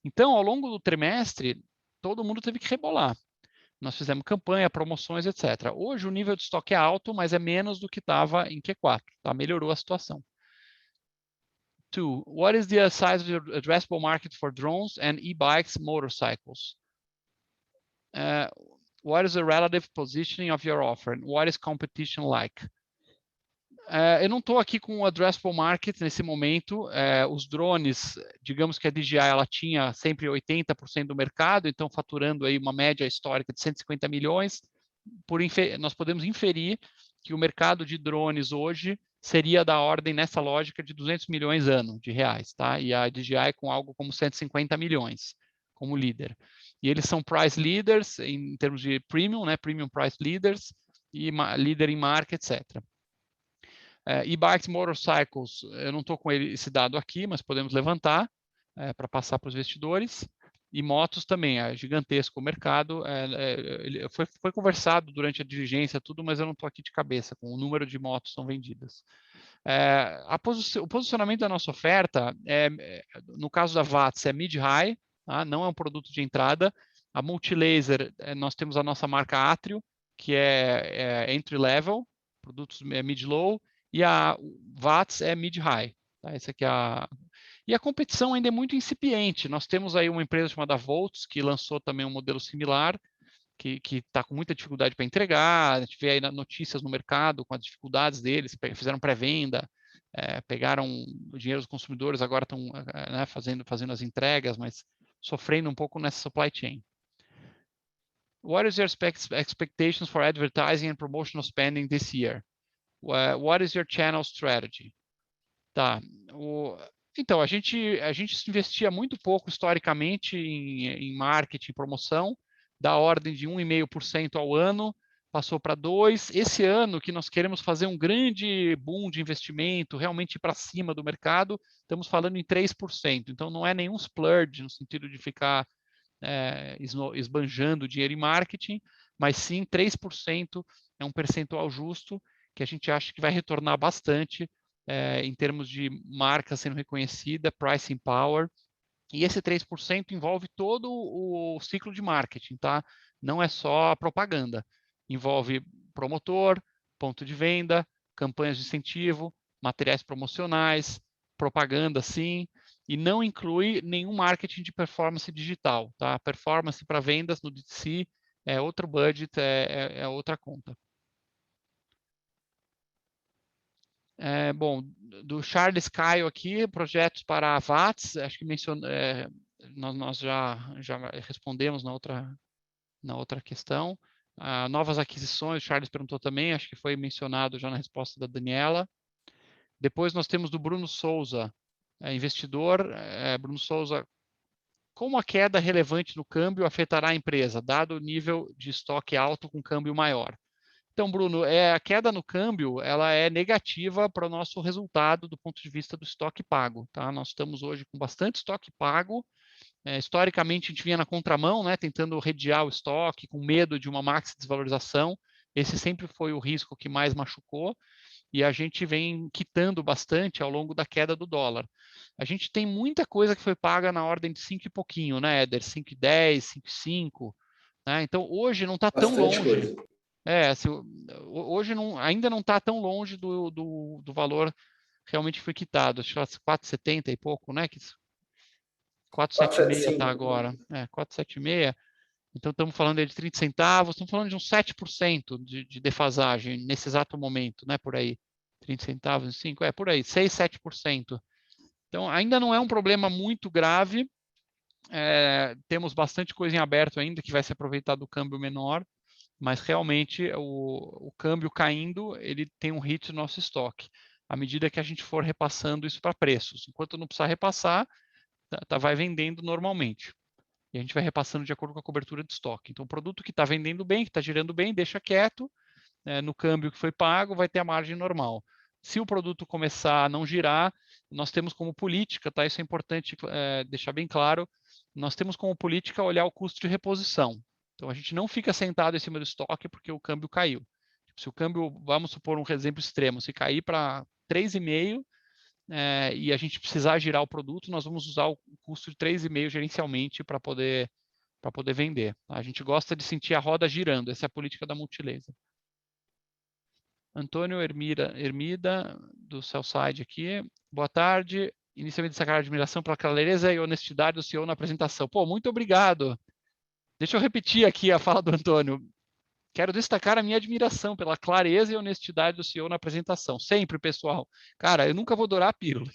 Então, ao longo do trimestre, todo mundo teve que rebolar. Nós fizemos campanha, promoções, etc. Hoje o nível de estoque é alto, mas é menos do que estava em Q4. Tá? Melhorou a situação. 2. What is the size of the addressable market for drones and e-bikes motorcycles? What is the relative positioning of your offer? And what is competition like? Eu não estou aqui com o addressable market nesse momento. Os drones, digamos que a DJI ela tinha sempre 80% do mercado, então faturando aí uma média histórica de 150 milhões. Nós podemos inferir que o mercado de drones hoje seria da ordem, nessa lógica, de 200 milhões ano de reais, tá? E a DJI com algo como 150 milhões como líder. E eles são price leaders em termos de premium, né? Premium price leaders e líder em marca, etc. E-bikes, motorcycles, eu não estou com esse dado aqui, mas podemos levantar para passar para os investidores. E motos também, é gigantesco o mercado. Foi conversado durante a diligência, tudo, mas eu não estou aqui de cabeça com o número de motos que são vendidas. O posicionamento da nossa oferta, no caso da VATS, é mid-high, tá? Não é um produto de entrada. A Multilaser, nós temos a nossa marca Atrio, que é entry-level, produtos mid-low, e a VATS é mid-high. Tá? Essa aqui é E a competição ainda é muito incipiente. Nós temos aí uma empresa chamada Volts, que lançou também um modelo similar, que está com muita dificuldade para entregar. A gente vê aí notícias no mercado com as dificuldades deles, fizeram pré-venda, pegaram o dinheiro dos consumidores, agora estão fazendo as entregas, mas sofrendo um pouco nessa supply chain. What is your expectations for advertising and promotional spending this year? What is your channel strategy? Tá. Então, a gente investia muito pouco historicamente em marketing e promoção, da ordem de 1,5% ao ano, passou para 2%. Esse ano que nós queremos fazer um grande boom de investimento, realmente ir para cima do mercado, estamos falando em 3%. Então, não é nenhum splurge no sentido de ficar esbanjando dinheiro em marketing, mas sim 3% é um percentual justo que a gente acha que vai retornar bastante em termos de marca sendo reconhecida, pricing power, e esse 3% envolve todo o ciclo de marketing, tá? Não é só a propaganda, envolve promotor, ponto de venda, campanhas de incentivo, materiais promocionais, propaganda, sim, e não inclui nenhum marketing de performance digital, tá? Performance para vendas no D2C é outro budget, é outra conta. Bom, do Charles Caio aqui, projetos para a VATS, acho que nós já respondemos na outra questão. Novas aquisições, o Charles perguntou também, acho que foi mencionado já na resposta da Daniela. Depois nós temos do Bruno Souza, investidor. Bruno Souza, como a queda relevante no câmbio afetará a empresa, dado o nível de estoque alto com câmbio maior? Então, Bruno, a queda no câmbio ela é negativa para o nosso resultado do ponto de vista do estoque pago. Tá? Nós estamos hoje com bastante estoque pago. Historicamente, a gente vinha na contramão, né, tentando redear o estoque, com medo de uma maxi desvalorização. Esse sempre foi o risco que mais machucou. E a gente vem quitando bastante ao longo da queda do dólar. A gente tem muita coisa que foi paga na ordem de 5 e pouquinho, né, Éder? 5,10, 5,5. Né? Então, hoje não está tão longe. Coisa. Hoje ainda não está tão longe do valor realmente que foi quitado. Acho que 4,70 e pouco, né? 4,76 está agora. 4,76. Então, estamos falando de 30 centavos, estamos falando de uns 7% de defasagem nesse exato momento, né? Por aí. 30 centavos, 5, por aí, 6, 7%. Então, ainda não é um problema muito grave. Temos bastante coisa em aberto ainda que vai se aproveitar do câmbio menor. Mas realmente o câmbio caindo, ele tem um hit no nosso estoque, à medida que a gente for repassando isso para preços. Enquanto não precisar repassar, vai vendendo normalmente. E a gente vai repassando de acordo com a cobertura de estoque. Então, o produto que está vendendo bem, que está girando bem, deixa quieto, no câmbio que foi pago, vai ter a margem normal. Se o produto começar a não girar, nós temos como política, tá? Isso é importante deixar bem claro, nós temos como política olhar o custo de reposição. Então, a gente não fica sentado em cima do estoque porque o câmbio caiu. Se o câmbio, vamos supor um exemplo extremo, se cair para 3,5 e a gente precisar girar o produto, nós vamos usar o custo de 3,5 gerencialmente para poder vender. A gente gosta de sentir a roda girando, essa é a política da Multilaser. Antônio Hermida, do Cellside aqui. Boa tarde. Inicialmente destacar a admiração pela clareza e honestidade do CEO na apresentação. Pô, muito obrigado. Deixa eu repetir aqui a fala do Antônio. Quero destacar a minha admiração pela clareza e honestidade do CEO na apresentação. Sempre, pessoal. Cara, eu nunca vou dourar a pílula.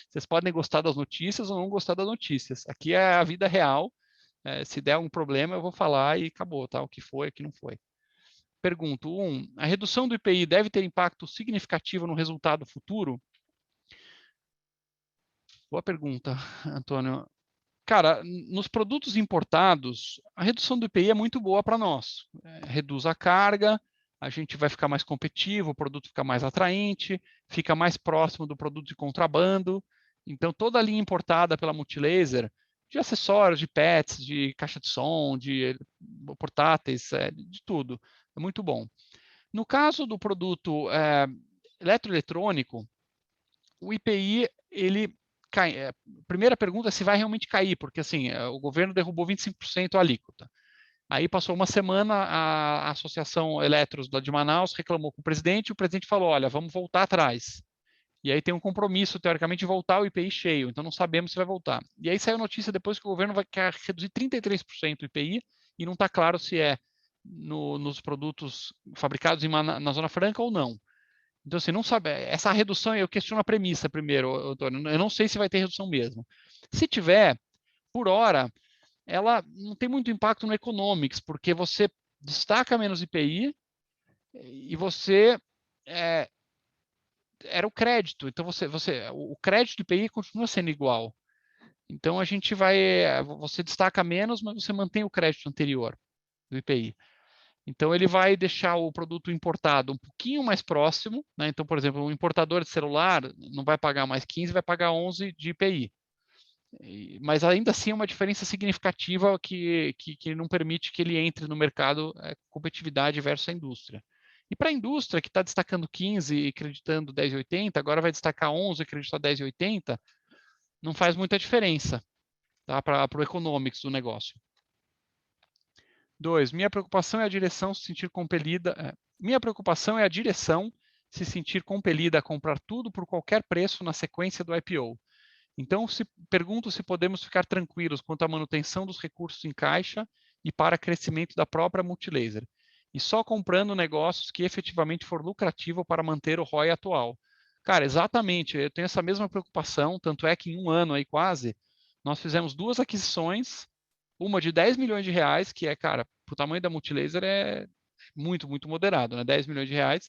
Vocês podem gostar das notícias ou não gostar das notícias. Aqui é a vida real. Se der um problema, eu vou falar e acabou, tá? O que foi, o que não foi. Pergunto, a redução do IPI deve ter impacto significativo no resultado futuro? Boa pergunta, Antônio. Cara, nos produtos importados, a redução do IPI é muito boa para nós. Reduz a carga, a gente vai ficar mais competitivo, o produto fica mais atraente, fica mais próximo do produto de contrabando. Então, toda a linha importada pela Multilaser, de acessórios, de pets, de caixa de som, de portáteis, de tudo, é muito bom. No caso do produto eletroeletrônico, o IPI, ele cai. Primeira pergunta é se vai realmente cair, porque assim, o governo derrubou 25% a alíquota. Aí passou uma semana, a Associação Eletros de Manaus reclamou com o presidente falou, olha, vamos voltar atrás. E aí tem um compromisso, teoricamente, de voltar o IPI cheio, então não sabemos se vai voltar. E aí saiu notícia depois que o governo vai querer reduzir 33% o IPI, e não está claro se é nos produtos fabricados na Zona Franca ou não. Então, assim, não sabe, essa redução, eu questiono a premissa primeiro, Antônio, eu não sei se vai ter redução mesmo. Se tiver, por hora, ela não tem muito impacto no economics, porque você destaca menos IPI e você era o crédito, então o crédito do IPI continua sendo igual. Então, você destaca menos, mas você mantém o crédito anterior do IPI. Então, ele vai deixar o produto importado um pouquinho mais próximo, né? Então, por exemplo, um importador de celular não vai pagar mais 15, vai pagar 11 de IPI. Mas ainda assim é uma diferença significativa que não permite que ele entre no mercado competitividade versus a indústria. E para a indústria que está destacando 15 e acreditando 10,80, agora vai destacar 11 e acreditar 10,80, não faz muita diferença, tá? Para o economics do negócio. 2. Minha preocupação é a direção se sentir compelida se sentir compelida a comprar tudo por qualquer preço na sequência do IPO. Então, pergunto se podemos ficar tranquilos quanto à manutenção dos recursos em caixa e para crescimento da própria Multilaser, e só comprando negócios que efetivamente for lucrativo para manter o ROI atual. Cara, exatamente, eu tenho essa mesma preocupação, tanto é que em um ano aí quase, nós fizemos 2 aquisições, uma de 10 milhões de reais, que é, cara, para o tamanho da Multilaser é muito, muito moderado, né? 10 milhões de reais,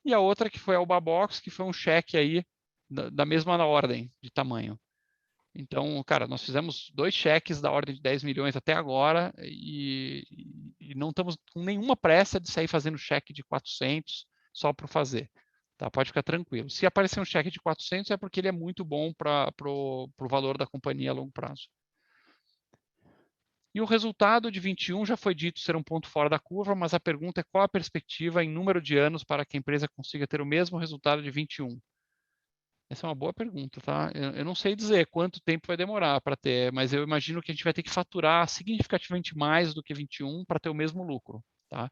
e a outra que foi a Ubabox, que foi um cheque aí da mesma ordem de tamanho. Então, cara, nós fizemos 2 cheques da ordem de 10 milhões até agora e não estamos com nenhuma pressa de sair fazendo cheque de 400 só por fazer. Tá? Pode ficar tranquilo. Se aparecer um cheque de 400 é porque ele é muito bom para o valor da companhia a longo prazo. E o resultado de 21 já foi dito ser um ponto fora da curva, mas a pergunta é qual a perspectiva em número de anos para que a empresa consiga ter o mesmo resultado de 21? Essa é uma boa pergunta, tá? Eu não sei dizer quanto tempo vai demorar para ter, mas eu imagino que a gente vai ter que faturar significativamente mais do que 21 para ter o mesmo lucro, tá?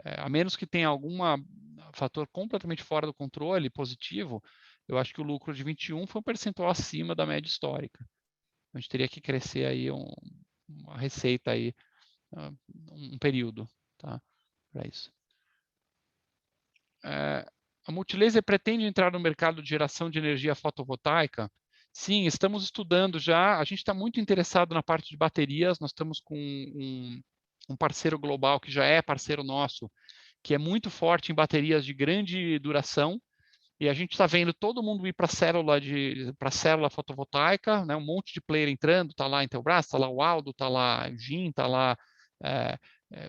A menos que tenha algum fator completamente fora do controle, positivo, eu acho que o lucro de 21 foi um percentual acima da média histórica. A gente teria que crescer aí uma receita aí, um período, tá? Para isso. A Multilaser pretende entrar no mercado de geração de energia fotovoltaica? Sim, estamos estudando já. A gente está muito interessado na parte de baterias. Nós estamos com um parceiro global que já é parceiro nosso, que é muito forte em baterias de grande duração. E a gente está vendo todo mundo ir para célula fotovoltaica, né? Um monte de player entrando. Está lá a Intelbras, está lá o Aldo, está lá o GIN, está lá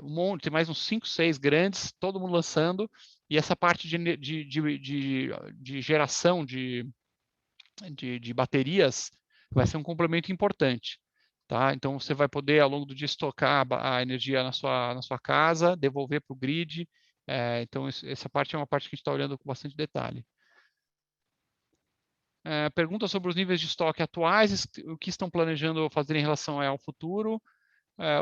um monte, tem mais uns 5, 6 grandes, todo mundo lançando. E essa parte de geração de baterias vai ser um complemento importante. Tá? Então, você vai poder, ao longo do dia, estocar a energia na sua casa, devolver para o grid. Então, essa parte é uma parte que a gente está olhando com bastante detalhe. Pergunta sobre os níveis de estoque atuais, o que estão planejando fazer em relação ao futuro.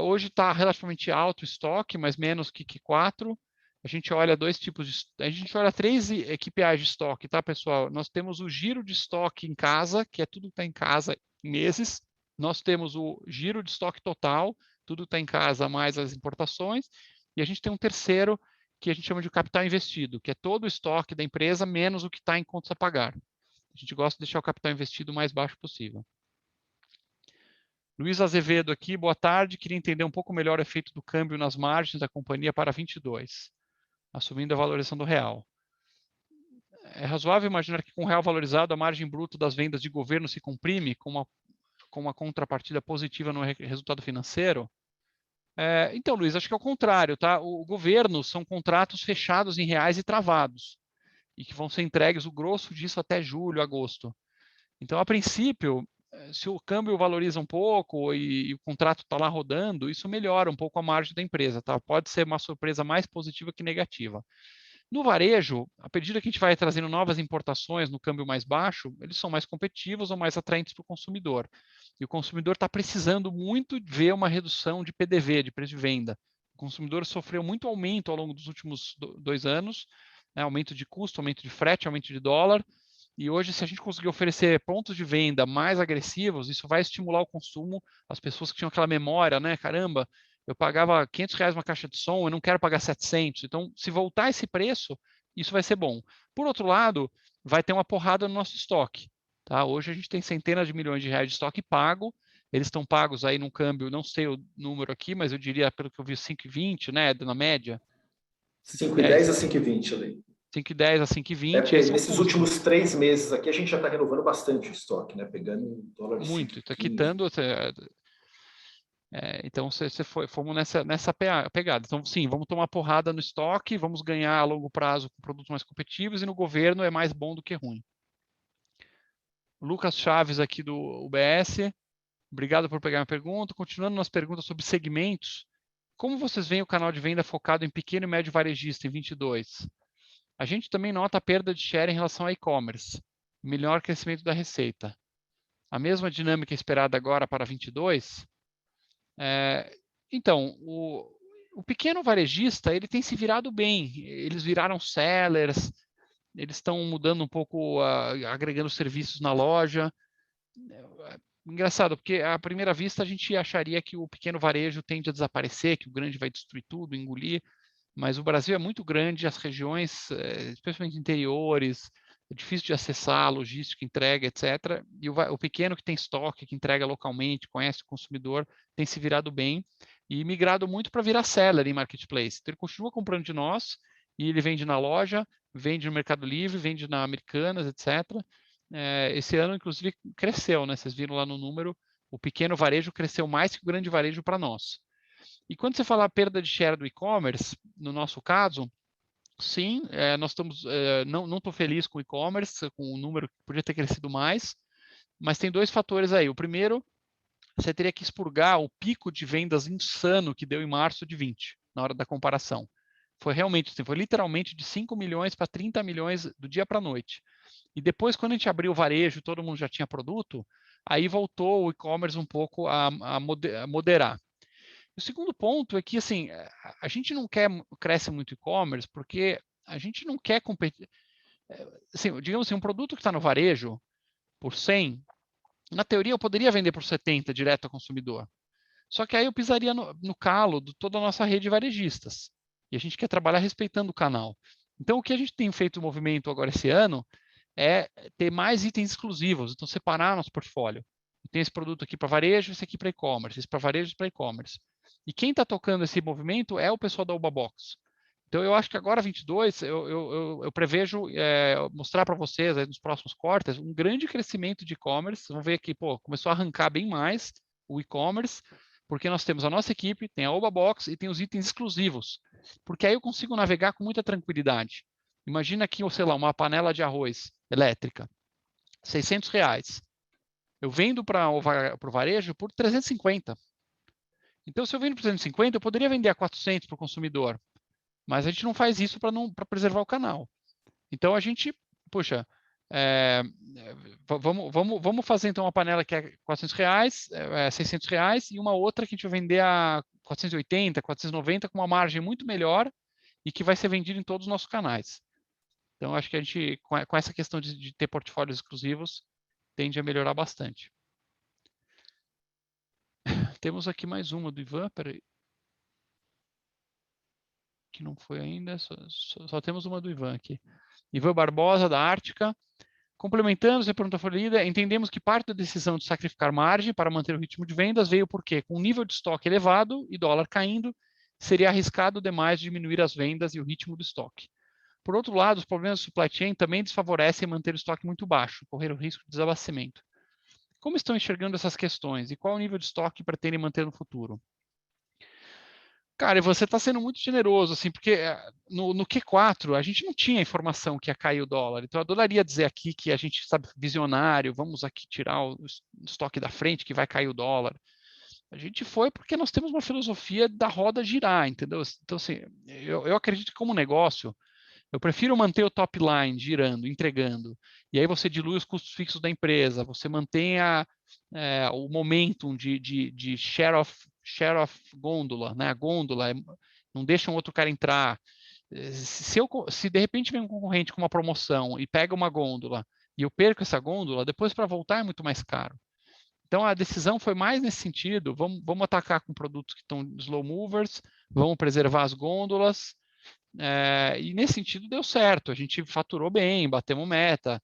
Hoje está relativamente alto o estoque, mas menos que 4. A gente olha 2 tipos a gente olha 3 KPIs de estoque, tá, pessoal? Nós temos o giro de estoque em casa, que é tudo que está em casa em meses. Nós temos o giro de estoque total, tudo está em casa mais as importações. E a gente tem um terceiro que a gente chama de capital investido, que é todo o estoque da empresa menos o que está em contas a pagar. A gente gosta de deixar o capital investido o mais baixo possível. Luiz Azevedo aqui, boa tarde. Queria entender um pouco melhor o efeito do câmbio nas margens da companhia para 22, assumindo a valorização do real. É razoável imaginar que com o real valorizado, a margem bruta das vendas de governo se comprime com uma contrapartida positiva no resultado financeiro? Então, Luiz, acho que é o contrário, tá? O governo são contratos fechados em reais e travados, e que vão ser entregues o grosso disso até julho, agosto. Então, a princípio, se o câmbio valoriza um pouco e o contrato está lá rodando, isso melhora um pouco a margem da empresa, tá? Pode ser uma surpresa mais positiva que negativa. No varejo, à medida que a gente vai trazendo novas importações no câmbio mais baixo, eles são mais competitivos ou mais atraentes para o consumidor. E o consumidor está precisando muito ver uma redução de PDV, de preço de venda. O consumidor sofreu muito aumento ao longo dos últimos 2 anos, né? Aumento de custo, aumento de frete, aumento de dólar. E hoje, se a gente conseguir oferecer pontos de venda mais agressivos, isso vai estimular o consumo. As pessoas que tinham aquela memória, né? Caramba, eu pagava R$500 uma caixa de som, eu não quero pagar 700. Então, se voltar esse preço, isso vai ser bom. Por outro lado, vai ter uma porrada no nosso estoque. Tá? Hoje a gente tem centenas de milhões de reais de estoque pago. Eles estão pagos aí num câmbio, não sei o número aqui, mas eu diria, pelo que eu vi, 5,20, né? Na média. 5,10 a 5,20 ali. 5,10 a 5,20. Nesses últimos 3 meses aqui, a gente já está renovando bastante o estoque, né? Pegando dólar de muito, está 5,15. quitando. Então, fomos nessa pegada. Então, sim, vamos tomar porrada no estoque, vamos ganhar a longo prazo com produtos mais competitivos e no governo é mais bom do que ruim. Lucas Chaves aqui do UBS, obrigado por pegar minha pergunta. Continuando nas perguntas sobre segmentos, como vocês veem o canal de venda focado em pequeno e médio varejista em 22? A gente também nota a perda de share em relação ao e-commerce, melhor crescimento da receita. A mesma dinâmica esperada agora para 22? Então, o pequeno varejista ele tem se virado bem. Eles viraram sellers, eles estão mudando um pouco, agregando serviços na loja. Engraçado, porque à primeira vista a gente acharia que o pequeno varejo tende a desaparecer, que o grande vai destruir tudo, engolir, mas o Brasil é muito grande, as regiões, especialmente interiores, é difícil de acessar, logística, entrega, etc. E o pequeno que tem estoque, que entrega localmente, conhece o consumidor, tem se virado bem e migrado muito para virar seller em marketplace. Então, ele continua comprando de nós e ele vende na loja, vende no Mercado Livre, vende na Americanas, etc. Esse ano, inclusive, cresceu, né? Vocês viram lá no número, o pequeno varejo cresceu mais que o grande varejo para nós. E quando você fala perda de share do e-commerce, no nosso caso, sim, nós estamos, não estou feliz com o e-commerce, com o número que podia ter crescido mais, mas tem dois fatores aí. O primeiro, você teria que expurgar o pico de vendas insano que deu em março de 20, na hora da comparação. Foi realmente, foi literalmente de 5 milhões para 30 milhões do dia para a noite. E depois, quando a gente abriu o varejo, todo mundo já tinha produto, aí voltou o e-commerce um pouco a moderar. O segundo ponto é que, assim, a gente não cresce muito e-commerce porque a gente não quer competir. Assim, digamos assim, um produto que está no varejo por 100, na teoria eu poderia vender por 70 direto ao consumidor. Só que aí eu pisaria no calo de toda a nossa rede de varejistas. E a gente quer trabalhar respeitando o canal. Então, o que a gente tem feito o movimento agora esse ano é ter mais itens exclusivos, então separar nosso portfólio. Tem esse produto aqui para varejo, esse aqui para e-commerce, esse para varejo e para e-commerce. E quem está tocando esse movimento é o pessoal da Ubabox. Então, eu acho que agora, 22, eu prevejo mostrar para vocês aí nos próximos quartos um grande crescimento de e-commerce. Vamos ver que começou a arrancar bem mais o e-commerce, porque nós temos a nossa equipe, tem a Ubabox e tem os itens exclusivos. Porque aí eu consigo navegar com muita tranquilidade. Imagina aqui, sei lá, uma panela de arroz elétrica, R$600. Eu vendo para o varejo por 350. Então, se eu vendo por 350, eu poderia vender a 400 para o consumidor. Mas a gente não faz isso para preservar o canal. Então, a gente, puxa, vamos fazer então uma panela que é R$400, R$600, e uma outra que a gente vai vender a 480, 490, com uma margem muito melhor e que vai ser vendida em todos os nossos canais. Então, acho que a gente, com essa questão de ter portfólios exclusivos, tende a melhorar bastante. Temos aqui mais uma do Ivan, peraí. Que não foi ainda, só temos uma do Ivan aqui. Ivan Barbosa, da Ártica. Complementando, você perguntou, foi lida, entendemos que parte da decisão de sacrificar margem para manter o ritmo de vendas veio porque, com o nível de estoque elevado e dólar caindo, seria arriscado demais diminuir as vendas e o ritmo do estoque. Por outro lado, os problemas do supply chain também desfavorecem manter o estoque muito baixo, correr o risco de desabastecimento. Como estão enxergando essas questões e qual o nível de estoque pretendem manter no futuro? Cara, e você está sendo muito generoso, assim, porque no Q4 a gente não tinha informação que ia cair o dólar. Então, eu adoraria dizer aqui que a gente, sabe, visionário, vamos aqui tirar o estoque da frente que vai cair o dólar. A gente foi porque nós temos uma filosofia da roda girar, entendeu? Então, assim, eu acredito que como negócio, eu prefiro manter o top line girando, entregando, e aí você dilui os custos fixos da empresa, você mantém o momentum de share of gôndola, né? A gôndola, não deixa um outro cara entrar. Se de repente vem um concorrente com uma promoção e pega uma gôndola e eu perco essa gôndola, depois para voltar é muito mais caro. Então a decisão foi mais nesse sentido, vamos atacar com produtos que estão slow movers, vamos preservar as gôndolas, e nesse sentido deu certo, a gente faturou bem, batemos meta,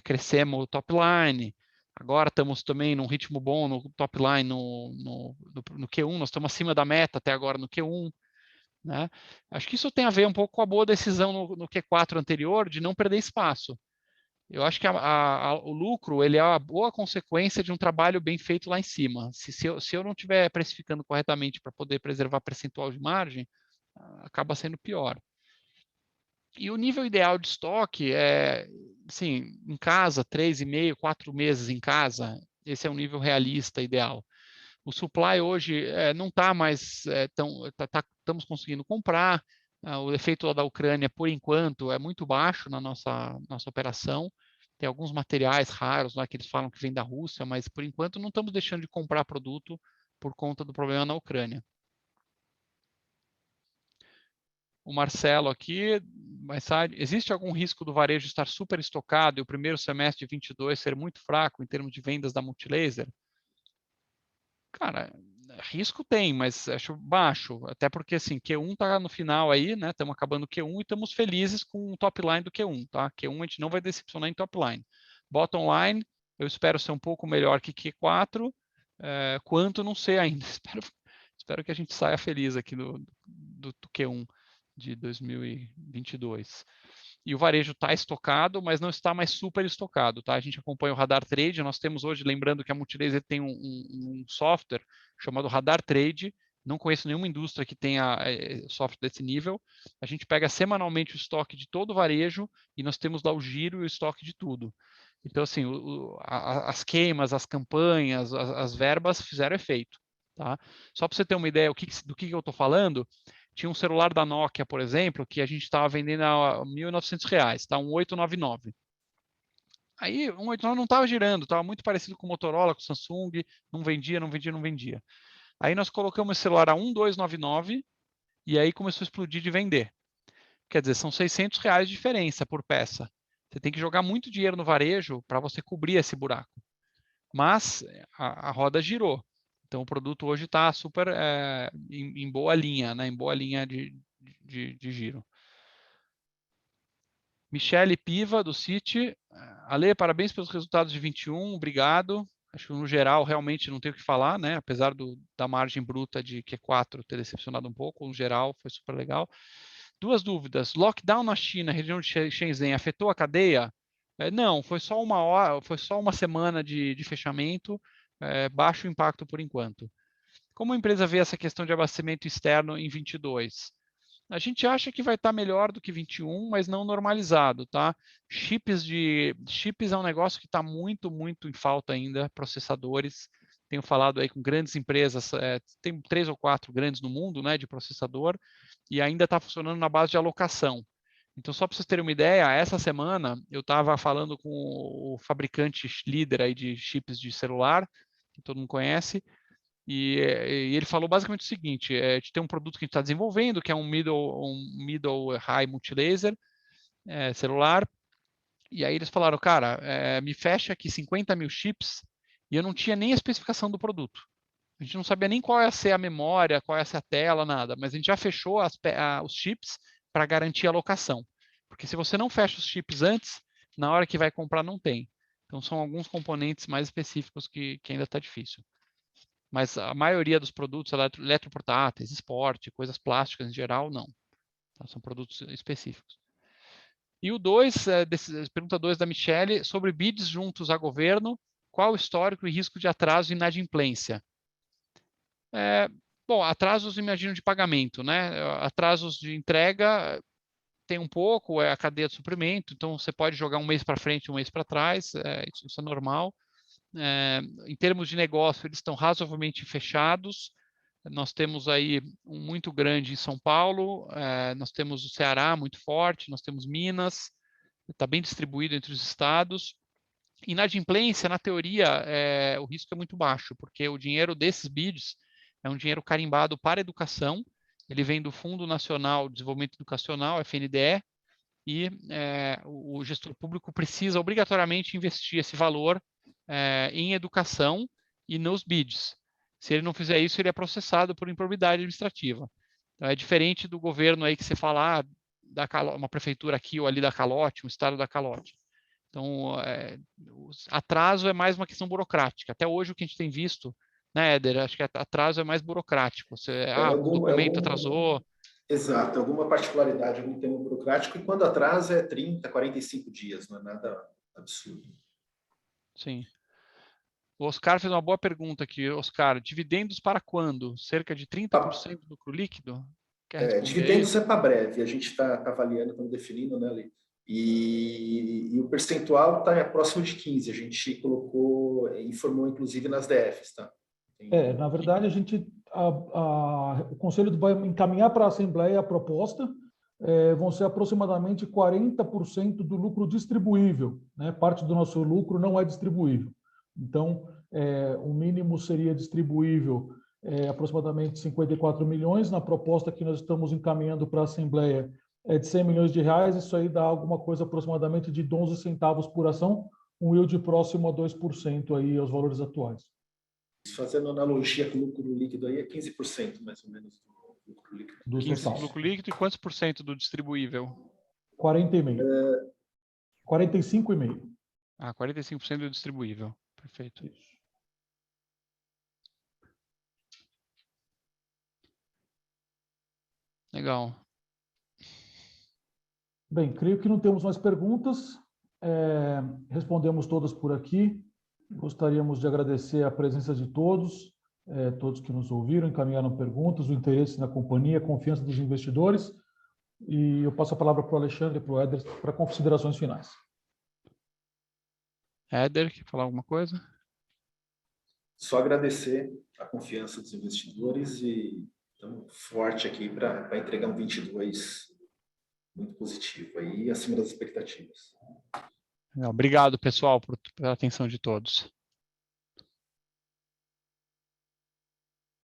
crescemos o top line, agora estamos também num ritmo bom no top line, no Q1, nós estamos acima da meta até agora no Q1. Né? Acho que isso tem a ver um pouco com a boa decisão no Q4 anterior de não perder espaço. Eu acho que o lucro ele é a boa consequência de um trabalho bem feito lá em cima. Se eu não estiver precificando corretamente para poder preservar percentual de margem, acaba sendo pior. E o nível ideal de estoque é, assim, em casa, 3,5, 4 meses em casa, esse é um nível realista, ideal. O supply hoje não está mais estamos conseguindo comprar, o efeito lá da Ucrânia, por enquanto, é muito baixo na nossa operação. Tem alguns materiais raros lá que eles falam que vêm da Rússia, mas por enquanto não estamos deixando de comprar produto por conta do problema na Ucrânia. O Marcelo aqui, existe algum risco do varejo estar super estocado e o primeiro semestre de 22 ser muito fraco em termos de vendas da Multilaser? Cara, risco tem, mas acho baixo, até porque assim, Q1 está no final aí, né? Estamos acabando o Q1 e estamos felizes com o top line do Q1, tá? Q1 a gente não vai decepcionar em top line. Bottom line, eu espero ser um pouco melhor que Q4, quanto não sei ainda. Espero que a gente saia feliz aqui do Q1 de 2022. E o varejo está estocado, mas não está mais super estocado, tá? A gente acompanha o Radar Trade, nós temos hoje, lembrando que a Multilaser tem um software chamado Radar Trade, não conheço nenhuma indústria que tenha software desse nível. A gente pega semanalmente o estoque de todo o varejo e nós temos lá o giro e o estoque de tudo. Então, assim, as queimas, as campanhas, as verbas fizeram efeito, tá? Só para você ter uma ideia do que eu estou falando, tinha um celular da Nokia, por exemplo, que a gente estava vendendo a R$ 1.900, tá? Um 899. Aí, um 899 não estava girando, estava muito parecido com o Motorola, com o Samsung, não vendia. Aí nós colocamos esse celular a 1.299 e aí começou a explodir de vender. Quer dizer, são R$ 600 de diferença por peça. Você tem que jogar muito dinheiro no varejo para você cobrir esse buraco. Mas a roda girou. Então, o produto hoje está super em boa linha, né? Em boa linha de giro. Michele Piva, do Citi. Ale, parabéns pelos resultados de 21, obrigado. Acho que, no geral, realmente não tenho o que falar, né? Apesar da margem bruta de Q4 ter decepcionado um pouco, no geral, foi super legal. 2 dúvidas. Lockdown na China, região de Shenzhen, afetou a cadeia? Não, foi só uma semana de fechamento, baixo impacto por enquanto. Como a empresa vê essa questão de abastecimento externo em 22? A gente acha que vai estar melhor do que 21, mas não normalizado, tá? Chips é um negócio que está muito, muito em falta ainda, processadores. Tenho falado aí com grandes empresas, tem 3 ou 4 grandes no mundo, né, de processador, e ainda está funcionando na base de alocação. Então, só para vocês terem uma ideia, essa semana eu estava falando com o fabricante líder aí de chips de celular, que todo mundo conhece, e ele falou basicamente o seguinte: a gente tem um produto que a gente está desenvolvendo, que é um middle high multilaser celular, e aí eles falaram, cara, me fecha aqui 50 mil chips, e eu não tinha nem a especificação do produto. A gente não sabia nem qual ia ser a memória, qual ia ser a tela, nada, mas a gente já fechou os chips para garantir a alocação. Porque se você não fecha os chips antes, na hora que vai comprar não tem. Então são alguns componentes mais específicos que ainda está difícil. Mas a maioria dos produtos, eletroportáteis, esporte, coisas plásticas em geral, não. Tá? São produtos específicos. E o 2, pergunta 2 da Michele, sobre bids juntos a governo, qual o histórico e risco de atraso e inadimplência? Bom, atrasos, imagino, de pagamento, né? Atrasos de entrega tem um pouco, é a cadeia de suprimento, então você pode jogar um mês para frente, um mês para trás, isso é normal. Em termos de negócio, eles estão razoavelmente fechados. Nós temos aí um muito grande em São Paulo, nós temos o Ceará muito forte, nós temos Minas, está bem distribuído entre os estados. Inadimplência, na teoria, o risco é muito baixo, porque o dinheiro desses bids é um dinheiro carimbado para educação, ele vem do Fundo Nacional de Desenvolvimento Educacional, FNDE, e o gestor público precisa obrigatoriamente investir esse valor em educação e nos bids. Se ele não fizer isso, ele é processado por improbidade administrativa. Então, é diferente do governo aí que você fala, uma prefeitura aqui ou ali dá calote, um estado dá calote. Então, atraso é mais uma questão burocrática. Até hoje, o que a gente tem visto, né, Éder, acho que atraso é mais burocrático. O documento atrasou. Exato, alguma particularidade, algum tema burocrático, e quando atrasa é 30, 45 dias, não é nada absurdo. Sim. O Oscar fez uma boa pergunta aqui. Oscar, dividendos para quando? Cerca de 30% do lucro líquido? Dividendos é para breve, a gente está avaliando, estamos definindo, né, Lê? E o percentual está próximo de 15%, a gente informou inclusive nas DFs, tá? Na verdade, o Conselho vai encaminhar para a Assembleia a proposta, vão ser aproximadamente 40% do lucro distribuível, né? Parte do nosso lucro não é distribuível. Então, o mínimo seria distribuível aproximadamente 54 milhões. Na proposta que nós estamos encaminhando para a Assembleia, é de 100 milhões de reais, isso aí dá alguma coisa aproximadamente de 11 centavos por ação, um yield próximo a 2% aí aos valores atuais. Fazendo analogia com o lucro líquido aí, é 15% mais ou menos do lucro líquido. Do 15% total. do lucro líquido e quantos por cento do distribuível? 40,5. 45,5. Ah, 45% do distribuível. Perfeito. Isso. Legal. Bem, creio que não temos mais perguntas. Respondemos todas por aqui. Gostaríamos de agradecer a presença de todos, todos que nos ouviram, encaminharam perguntas, o interesse na companhia, a confiança dos investidores. E eu passo a palavra para o Alexandre e para o Éder para considerações finais. Éder, quer falar alguma coisa? Só agradecer a confiança dos investidores e estamos forte aqui para entregar um 22 muito positivo aí, acima das expectativas. Legal. Obrigado, pessoal, pela atenção de todos.